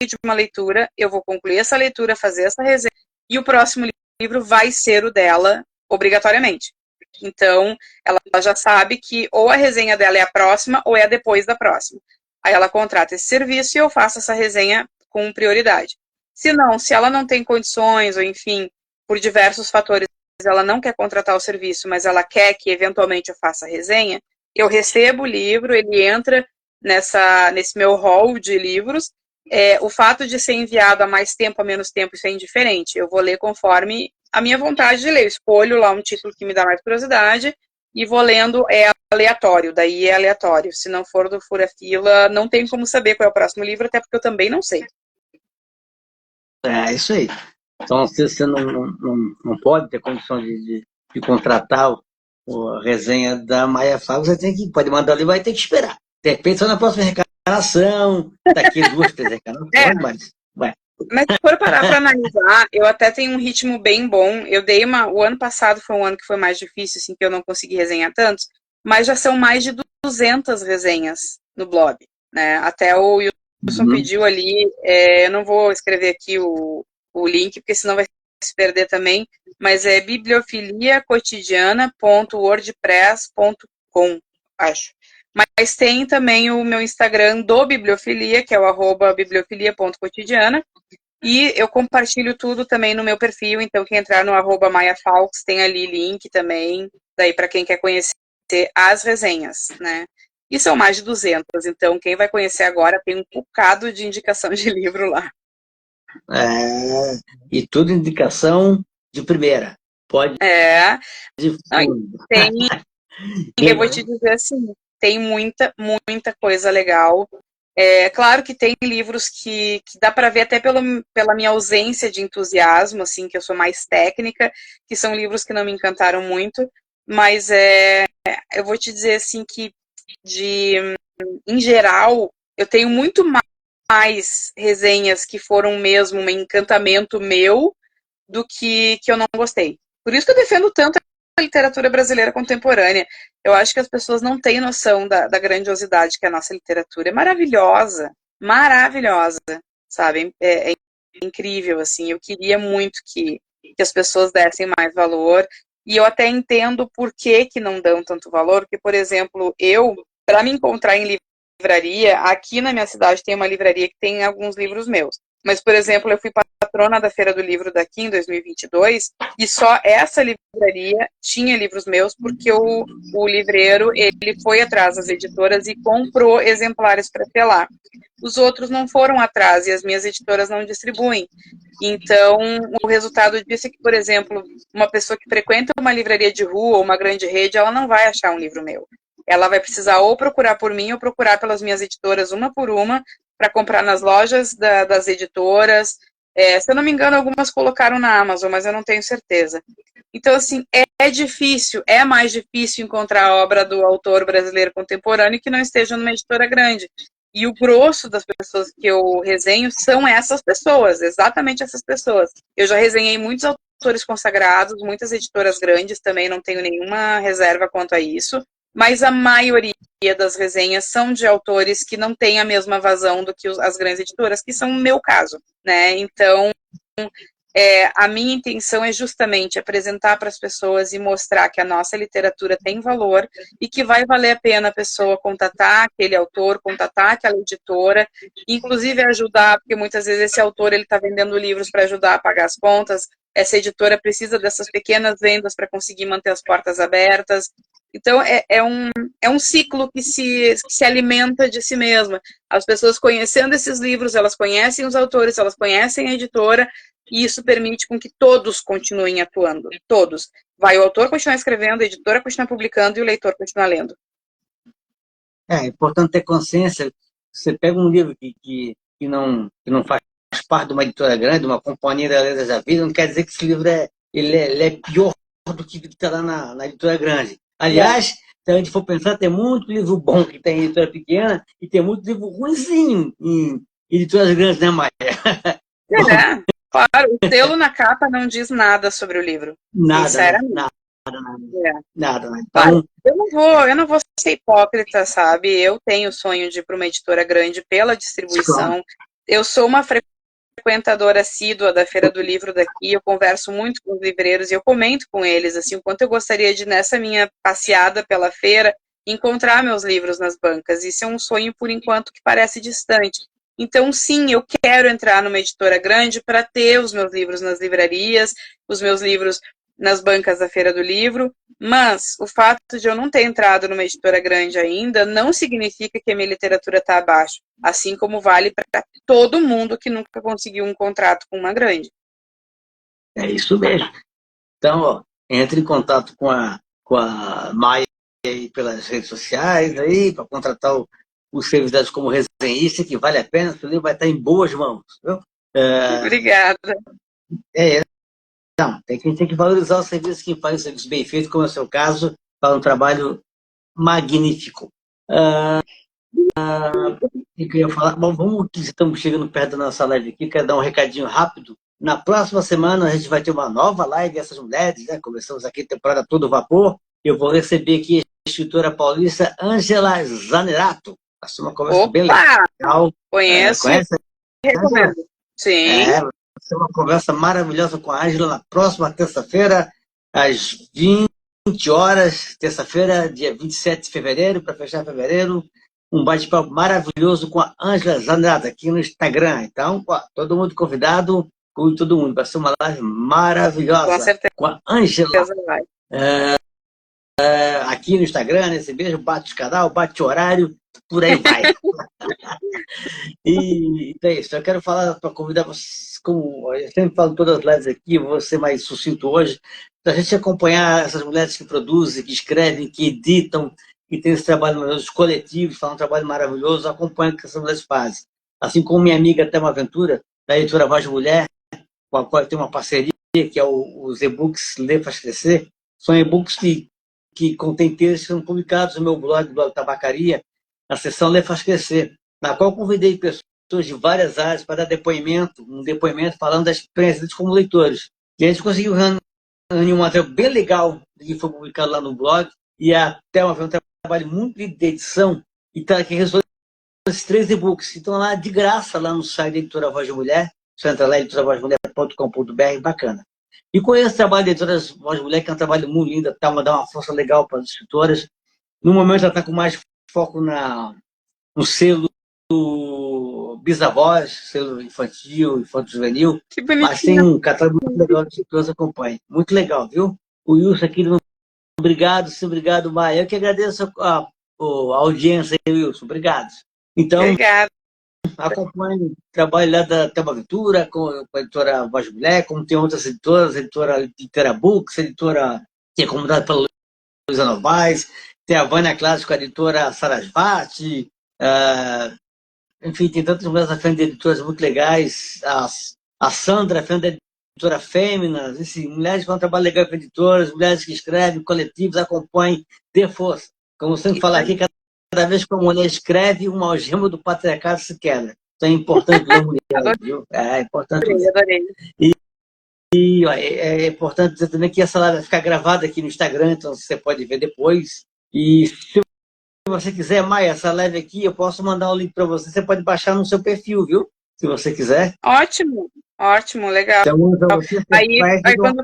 meio de uma leitura, eu vou concluir essa leitura, fazer essa resenha, e o próximo livro vai ser o dela, obrigatoriamente. Então, ela já sabe que ou a resenha dela é a próxima, ou é a depois da próxima. Aí ela contrata esse serviço e eu faço essa resenha com prioridade. Se ela não tem condições, ou enfim, por diversos fatores, ela não quer contratar o serviço, mas ela quer que eventualmente eu faça a resenha, eu recebo o livro, ele entra nesse meu hall de livros. O fato de ser enviado a mais tempo, a menos tempo, isso é indiferente. Eu vou ler conforme a minha vontade de ler. Eu escolho lá um título que me dá mais curiosidade e vou lendo, aleatório, daí é aleatório. Se não for do Fura-Fila, não tem como saber qual é o próximo livro, até porque eu também não sei. É isso aí. Então, se você não pode ter condição de contratar a resenha da Maia Fábio, você pode mandar ali, vai ter que esperar. De repente, só na próxima reencarnação, daqui 2, 3 reencarnações, mas vai. Mas se for parar para analisar, eu até tenho um ritmo bem bom. O ano passado foi um ano que foi mais difícil, assim, que eu não consegui resenhar tantos, mas já são mais de 200 resenhas no blog, né? Até o Wilson pediu ali, eu não vou escrever aqui o link, porque senão vai se perder também, mas é bibliofiliacotidiana.wordpress.com, acho. Mas tem também o meu Instagram do Bibliofilia, que é o @bibliofilia.cotidiana, e eu compartilho tudo também no meu perfil, então quem entrar no @maiafalks tem ali link também, daí para quem quer conhecer as resenhas, né? E são mais de 200, então quem vai conhecer agora tem um bocado de indicação de livro lá. E tudo indicação de primeira. Pode de fundo. Eu vou te dizer assim, tem muita, muita coisa legal. Claro que tem livros que dá para ver até pela minha ausência de entusiasmo, assim, que eu sou mais técnica, que são livros que não me encantaram muito, mas eu vou te dizer assim que, em geral, eu tenho muito mais resenhas que foram mesmo um encantamento meu do que eu não gostei. Por isso que eu defendo tanto a literatura brasileira contemporânea. Eu acho que as pessoas não têm noção da grandiosidade que é a nossa literatura. É maravilhosa, maravilhosa, sabe? É incrível, assim. Eu queria muito que as pessoas dessem mais valor. E eu até entendo por que não dão tanto valor, porque, por exemplo, para me encontrar em livraria, aqui na minha cidade tem uma livraria que tem alguns livros meus. Mas, por exemplo, eu fui patrona da Feira do Livro daqui em 2022 e só essa livraria tinha livros meus porque o livreiro ele foi atrás das editoras e comprou exemplares para ter lá. Os outros não foram atrás e as minhas editoras não distribuem. Então, o resultado disso é que, por exemplo, uma pessoa que frequenta uma livraria de rua ou uma grande rede, ela não vai achar um livro meu. Ela vai precisar ou procurar por mim ou procurar pelas minhas editoras uma por uma para comprar nas lojas das editoras. Se eu não me engano, algumas colocaram na Amazon, mas eu não tenho certeza. Então, assim, difícil, é mais difícil encontrar a obra do autor brasileiro contemporâneo que não esteja numa editora grande. E o grosso das pessoas que eu resenho são essas pessoas, exatamente essas pessoas. Eu já resenhei muitos autores consagrados, muitas editoras grandes também, não tenho nenhuma reserva quanto a isso, mas a maioria das resenhas são de autores que não têm a mesma vazão do que as grandes editoras, que são o meu caso, né? Então, a minha intenção é justamente apresentar para as pessoas e mostrar que a nossa literatura tem valor e que vai valer a pena a pessoa contatar aquele autor, contatar aquela editora, inclusive ajudar, porque muitas vezes esse autor ele está vendendo livros para ajudar a pagar as contas, essa editora precisa dessas pequenas vendas para conseguir manter as portas abertas. Então, é um ciclo que se alimenta de si mesma. As pessoas conhecendo esses livros, elas conhecem os autores, elas conhecem a editora, e isso permite com que todos continuem atuando. Todos. Vai o autor continuar escrevendo, a editora continuar publicando e o leitor continuar lendo. É importante ter consciência. Você pega um livro que não faz parte de uma editora grande, de uma companhia da Letras da Vida, não quer dizer que esse livro ele é pior do que está lá na editora grande. Aliás, se a gente for pensar, tem muito livro bom que tem em editora pequena e tem muito livro ruimzinho em editoras grandes, né, Maia? Claro, o selo na capa não diz nada sobre o livro. Nada, nada. Então, eu não vou ser hipócrita, sabe? Eu tenho o sonho de ir para uma editora grande pela distribuição. Eu sou uma frequentadora assídua da Feira do Livro daqui, eu converso muito com os livreiros e eu comento com eles, assim, o quanto eu gostaria de, nessa minha passeada pela feira, encontrar meus livros nas bancas. Isso é um sonho, por enquanto, que parece distante. Então, sim, eu quero entrar numa editora grande para ter os meus livros nas livrarias, os meus livros nas bancas da Feira do Livro, mas o fato de eu não ter entrado numa editora grande ainda não significa que a minha literatura está abaixo, assim como vale para todo mundo que nunca conseguiu um contrato com uma grande. É isso mesmo. Então, ó, entre em contato com a Maia aí pelas redes sociais aí para contratar os serviços como resenhista, que vale a pena, o livro vai estar em boas mãos. Viu? Obrigada. Não, a gente tem que valorizar o serviço, quem faz o serviço bem feito, como é o seu caso, faz um trabalho magnífico. O que eu ia falar? Bom, vamos que estamos chegando perto da nossa live aqui, quero dar um recadinho rápido. Na próxima semana a gente vai ter uma nova live dessas mulheres, né? Começamos aqui a temporada todo vapor. Eu vou receber aqui a escritora paulista Ângela Zanerato. Vai ser uma conversa bem legal. Conheço. Conhece? Recomendo. Sim. Vai ser uma conversa maravilhosa com a Ângela na próxima terça-feira, às 20 horas, terça-feira, dia 27 de fevereiro, para fechar fevereiro. Um bate-papo maravilhoso com a Ângela Zanerato aqui no Instagram. Então, todo mundo convidado, com todo mundo. Vai ser uma live maravilhosa. Com certeza. Com a Ângela. Aqui no Instagram, nesse beijo, bate o canal, bate o horário, por aí vai. E então é isso. Eu quero falar para convidar vocês, como eu sempre falo em todas as lives aqui, vou ser mais sucinto hoje, para a gente acompanhar essas mulheres que produzem, que escrevem, que editam, que tem esse trabalho maravilhoso, coletivos, faz um trabalho maravilhoso, acompanha o que essas mulheres fazem. Assim como minha amiga Thelma Ventura, da editora Voz Mulher, com a qual eu tenho uma parceria, que é os e-books Ler Faz Crescer. São e-books que contêm textos que são publicados no meu blog Tabacaria, na seção Ler Faz Crescer, na qual convidei pessoas de várias áreas para dar um depoimento falando da experiência deles como leitores. E a gente conseguiu reunir um material bem legal que foi publicado lá no blog, e a Thelma fez um trabalho muito de edição, e está aqui resolvendo esses 3 e-books. Então, lá de graça, lá no site da Editora Voz de Mulher, você entra lá, editoravozmulher.com.br, bacana. E conheço o trabalho da Editora Voz de Mulher, que é um trabalho muito lindo, a Thelma dá uma força legal para as escritoras. No momento, ela está com mais foco no selo bisavós, selo infantil, infanto-juvenil, mas tem um catálogo muito legal de escritoras, acompanhe. Muito legal, viu? O Wilson aqui, obrigado, Maia. Eu que agradeço a audiência aí, Wilson. Obrigado. Então, acompanhe o trabalho lá da Thelma Ventura, com a editora Voz Mulher, como tem outras editoras, a editora Litera Books, a editora que é comandada pela Luísa Novaes, tem a Vânia Clássico, a editora Sarasvati, enfim, tem tantas mulheres à frente de editoras muito legais, a Sandra à frente da editora Fêminas, mulheres que fazem um trabalho legal com editoras, mulheres que escrevem, coletivos, acompanhem, dê força. Como eu sempre falo aqui, cada vez que uma mulher escreve, uma algema do patriarcado se quebra. Isso é importante para a mulher, viu? É importante. Adorei. E é importante dizer também que essa live vai ficar gravada aqui no Instagram, então você pode ver depois. E se você quiser, Maia, essa live aqui, eu posso mandar um link para você. Você pode baixar no seu perfil, viu? Se você quiser. Ótimo. Ótimo, legal. Então, para você, Aí quando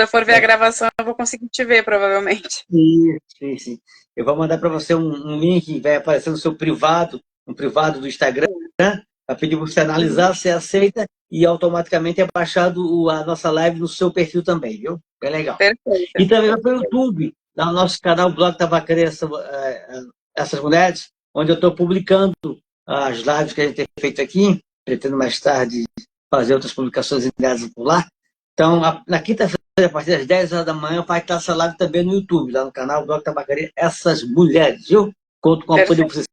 eu for ver a gravação, eu vou conseguir te ver, provavelmente. isso. Eu vou mandar para você um link que vai aparecer no seu privado, no privado do Instagram, para pedir para você analisar, você aceita e automaticamente é baixado a nossa live no seu perfil também, viu? É legal. Perfeito. E também vai para o YouTube, lá no nosso canal Blog Tabacaria, essas mulheres, onde eu estou publicando as lives que a gente tem feito aqui, pretendo mais tarde fazer outras publicações enviadas por lá. Então, na quinta-feira, a partir das 10 horas da manhã, vai estar essa live também no YouTube, lá no canal Blog Tabacaria, essas mulheres, viu? Conto com o apoio de vocês,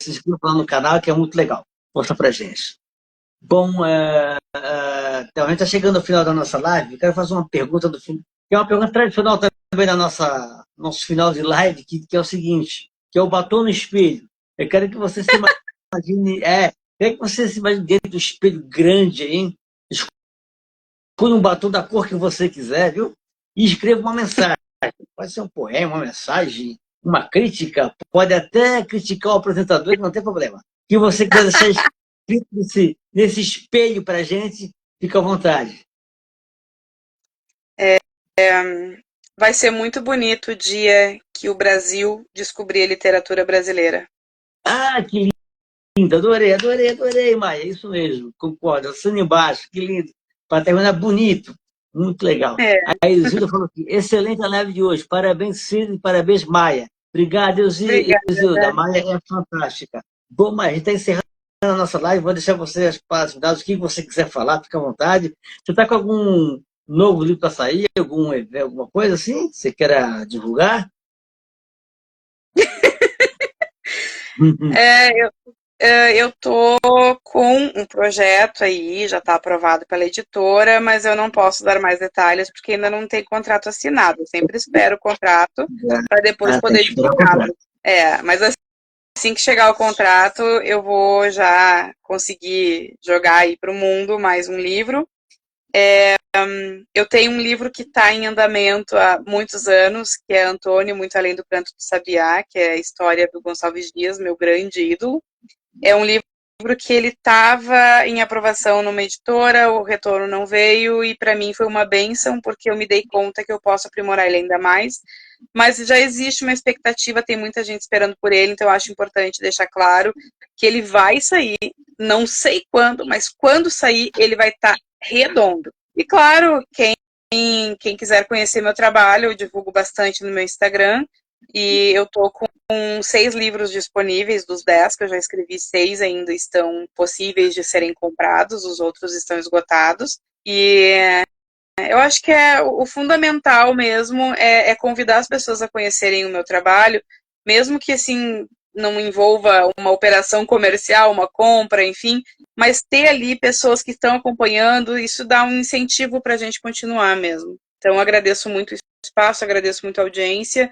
se inscrevam lá no canal, que é muito legal. Mostra pra gente. Bom, então a gente está chegando ao final da nossa live. Eu quero fazer uma pergunta do fim, que é uma pergunta tradicional também na nosso final de live, que é o seguinte, que é o batom no espelho. Eu quero que você se imagine, quero que você se imagine dentro do espelho grande, hein? Escolha um batom da cor que você quiser, viu? E escreva uma mensagem. Pode ser um poema, uma mensagem, uma crítica, pode até criticar o apresentador, que não tem problema. O que você quiser deixar escrito nesse espelho para a gente, fica à vontade. Vai ser muito bonito o dia que o Brasil descobrir a literatura brasileira. Ah, que lindo! Adorei, Maia. Isso mesmo, concordo. Assina embaixo, que lindo. Para terminar bonito. Muito legal. A Isilda falou aqui, excelente a live de hoje. Parabéns, Cid, e parabéns, Maia. Obrigado, Isilda. A Maia é fantástica. Bom, Maia, a gente está encerrando a nossa live. Vou deixar você as palavras, o que você quiser falar, fica à vontade. Você está com algum novo livro para sair? Alguma coisa assim? Você queira divulgar? Eu tô com um projeto aí, já está aprovado pela editora, mas eu não posso dar mais detalhes porque ainda não tem contrato assinado. Eu sempre espero o contrato para depois poder divulgar. Mas assim que chegar o contrato, eu vou já conseguir jogar aí para o mundo mais um livro. Eu tenho um livro que está em andamento há muitos anos, que é Antônio, Muito Além do Canto do Sabiá, que é a história do Gonçalves Dias, meu grande ídolo. É um livro que ele estava em aprovação numa editora, o retorno não veio e para mim foi uma bênção, porque eu me dei conta que eu posso aprimorar ele ainda mais, mas já existe uma expectativa, tem muita gente esperando por ele, então eu acho importante deixar claro que ele vai sair, não sei quando, mas quando sair ele vai estar redondo. E claro, quem quiser conhecer meu trabalho, eu divulgo bastante no meu Instagram, e eu tô com 6 livros disponíveis, dos 10 que eu já escrevi, 6 ainda estão possíveis de serem comprados, os outros estão esgotados. E eu acho que o fundamental mesmo é convidar as pessoas a conhecerem o meu trabalho, mesmo que assim não envolva uma operação comercial, uma compra, enfim, mas ter ali pessoas que estão acompanhando, isso dá um incentivo para a gente continuar mesmo. Então, agradeço muito o espaço, agradeço muito a audiência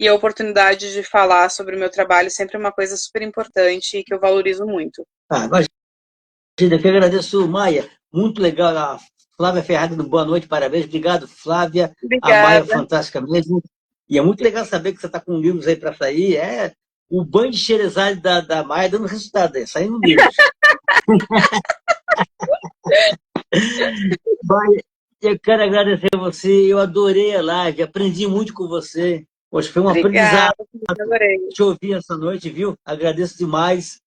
e a oportunidade de falar sobre o meu trabalho, sempre é uma coisa super importante e que eu valorizo muito. Imagina, eu que agradeço, Maia. Muito legal. A Flávia Ferrari do Boa Noite, parabéns. Obrigado, Flávia. Obrigada. A Maia é fantástica mesmo. E é muito legal saber que você está com livros aí para sair. É o banho de Xerezade da Maia dando resultado, saindo livros. Maia, eu quero agradecer a você. Eu adorei a live, aprendi muito com você. Poxa, foi um aprendizado. Te ouvir essa noite, viu? Agradeço demais.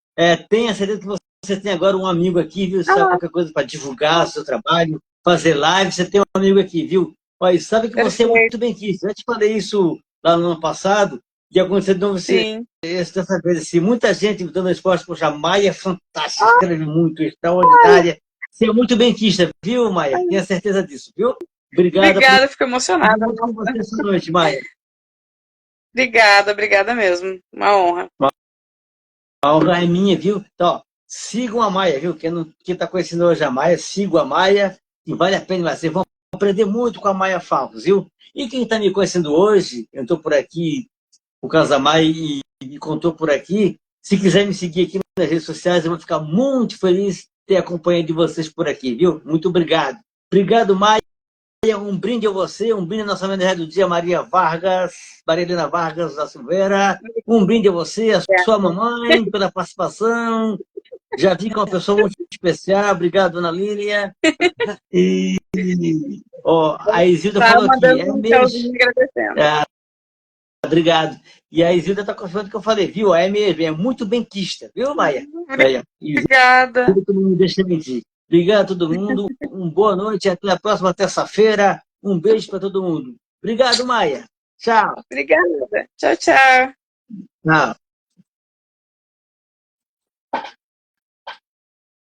Tenha certeza que você tem agora um amigo aqui, viu? Se tiver qualquer coisa para divulgar o seu trabalho, fazer live, você tem um amigo aqui, viu? Olha, sabe que você é muito bem quis. Eu te falei isso lá no ano passado, e aconteceu de novo dessa vez. Assim, muita gente dando resposta, poxa, a Maia é fantástica, escreve muito, extraordinária. Você é muito bem quista, viu, Maia? Tenha certeza disso, viu? Obrigada, fico emocionada. Muito com você essa noite, Maia. Obrigada mesmo. Uma honra. A honra é minha, viu? Então, ó, sigam a Maia, viu? Quem está conhecendo hoje a Maia, sigam a Maia, e vale a pena. Vocês vão aprender muito com a Maia Falcos, viu? E quem está me conhecendo hoje, eu estou por aqui, o Casamai, e me contou por aqui. Se quiser me seguir aqui nas redes sociais, eu vou ficar muito feliz de ter a companhia de vocês por aqui, viu? Muito obrigado. Obrigado, Maia. Um brinde a você, um brinde à nossa homenagem do dia, Maria Helena Vargas da Silveira. Um brinde a você, a sua mamãe, pela participação. Já vi que é uma pessoa muito especial. Obrigado, dona Lília. E, ó, a Isilda Tá falou aqui, mandando é um mesmo. tchauzinho agradecendo. Obrigado. E a Isilda está confirmando o que eu falei, viu? É mesmo, é muito benquista, viu, Maia? Maia. Obrigada. Isilda não me deixa mentir. Obrigado a todo mundo. Uma boa noite. Até a próxima terça-feira. Um beijo para todo mundo. Obrigado, Maia. Tchau. Obrigada. Tchau, tchau. Tchau.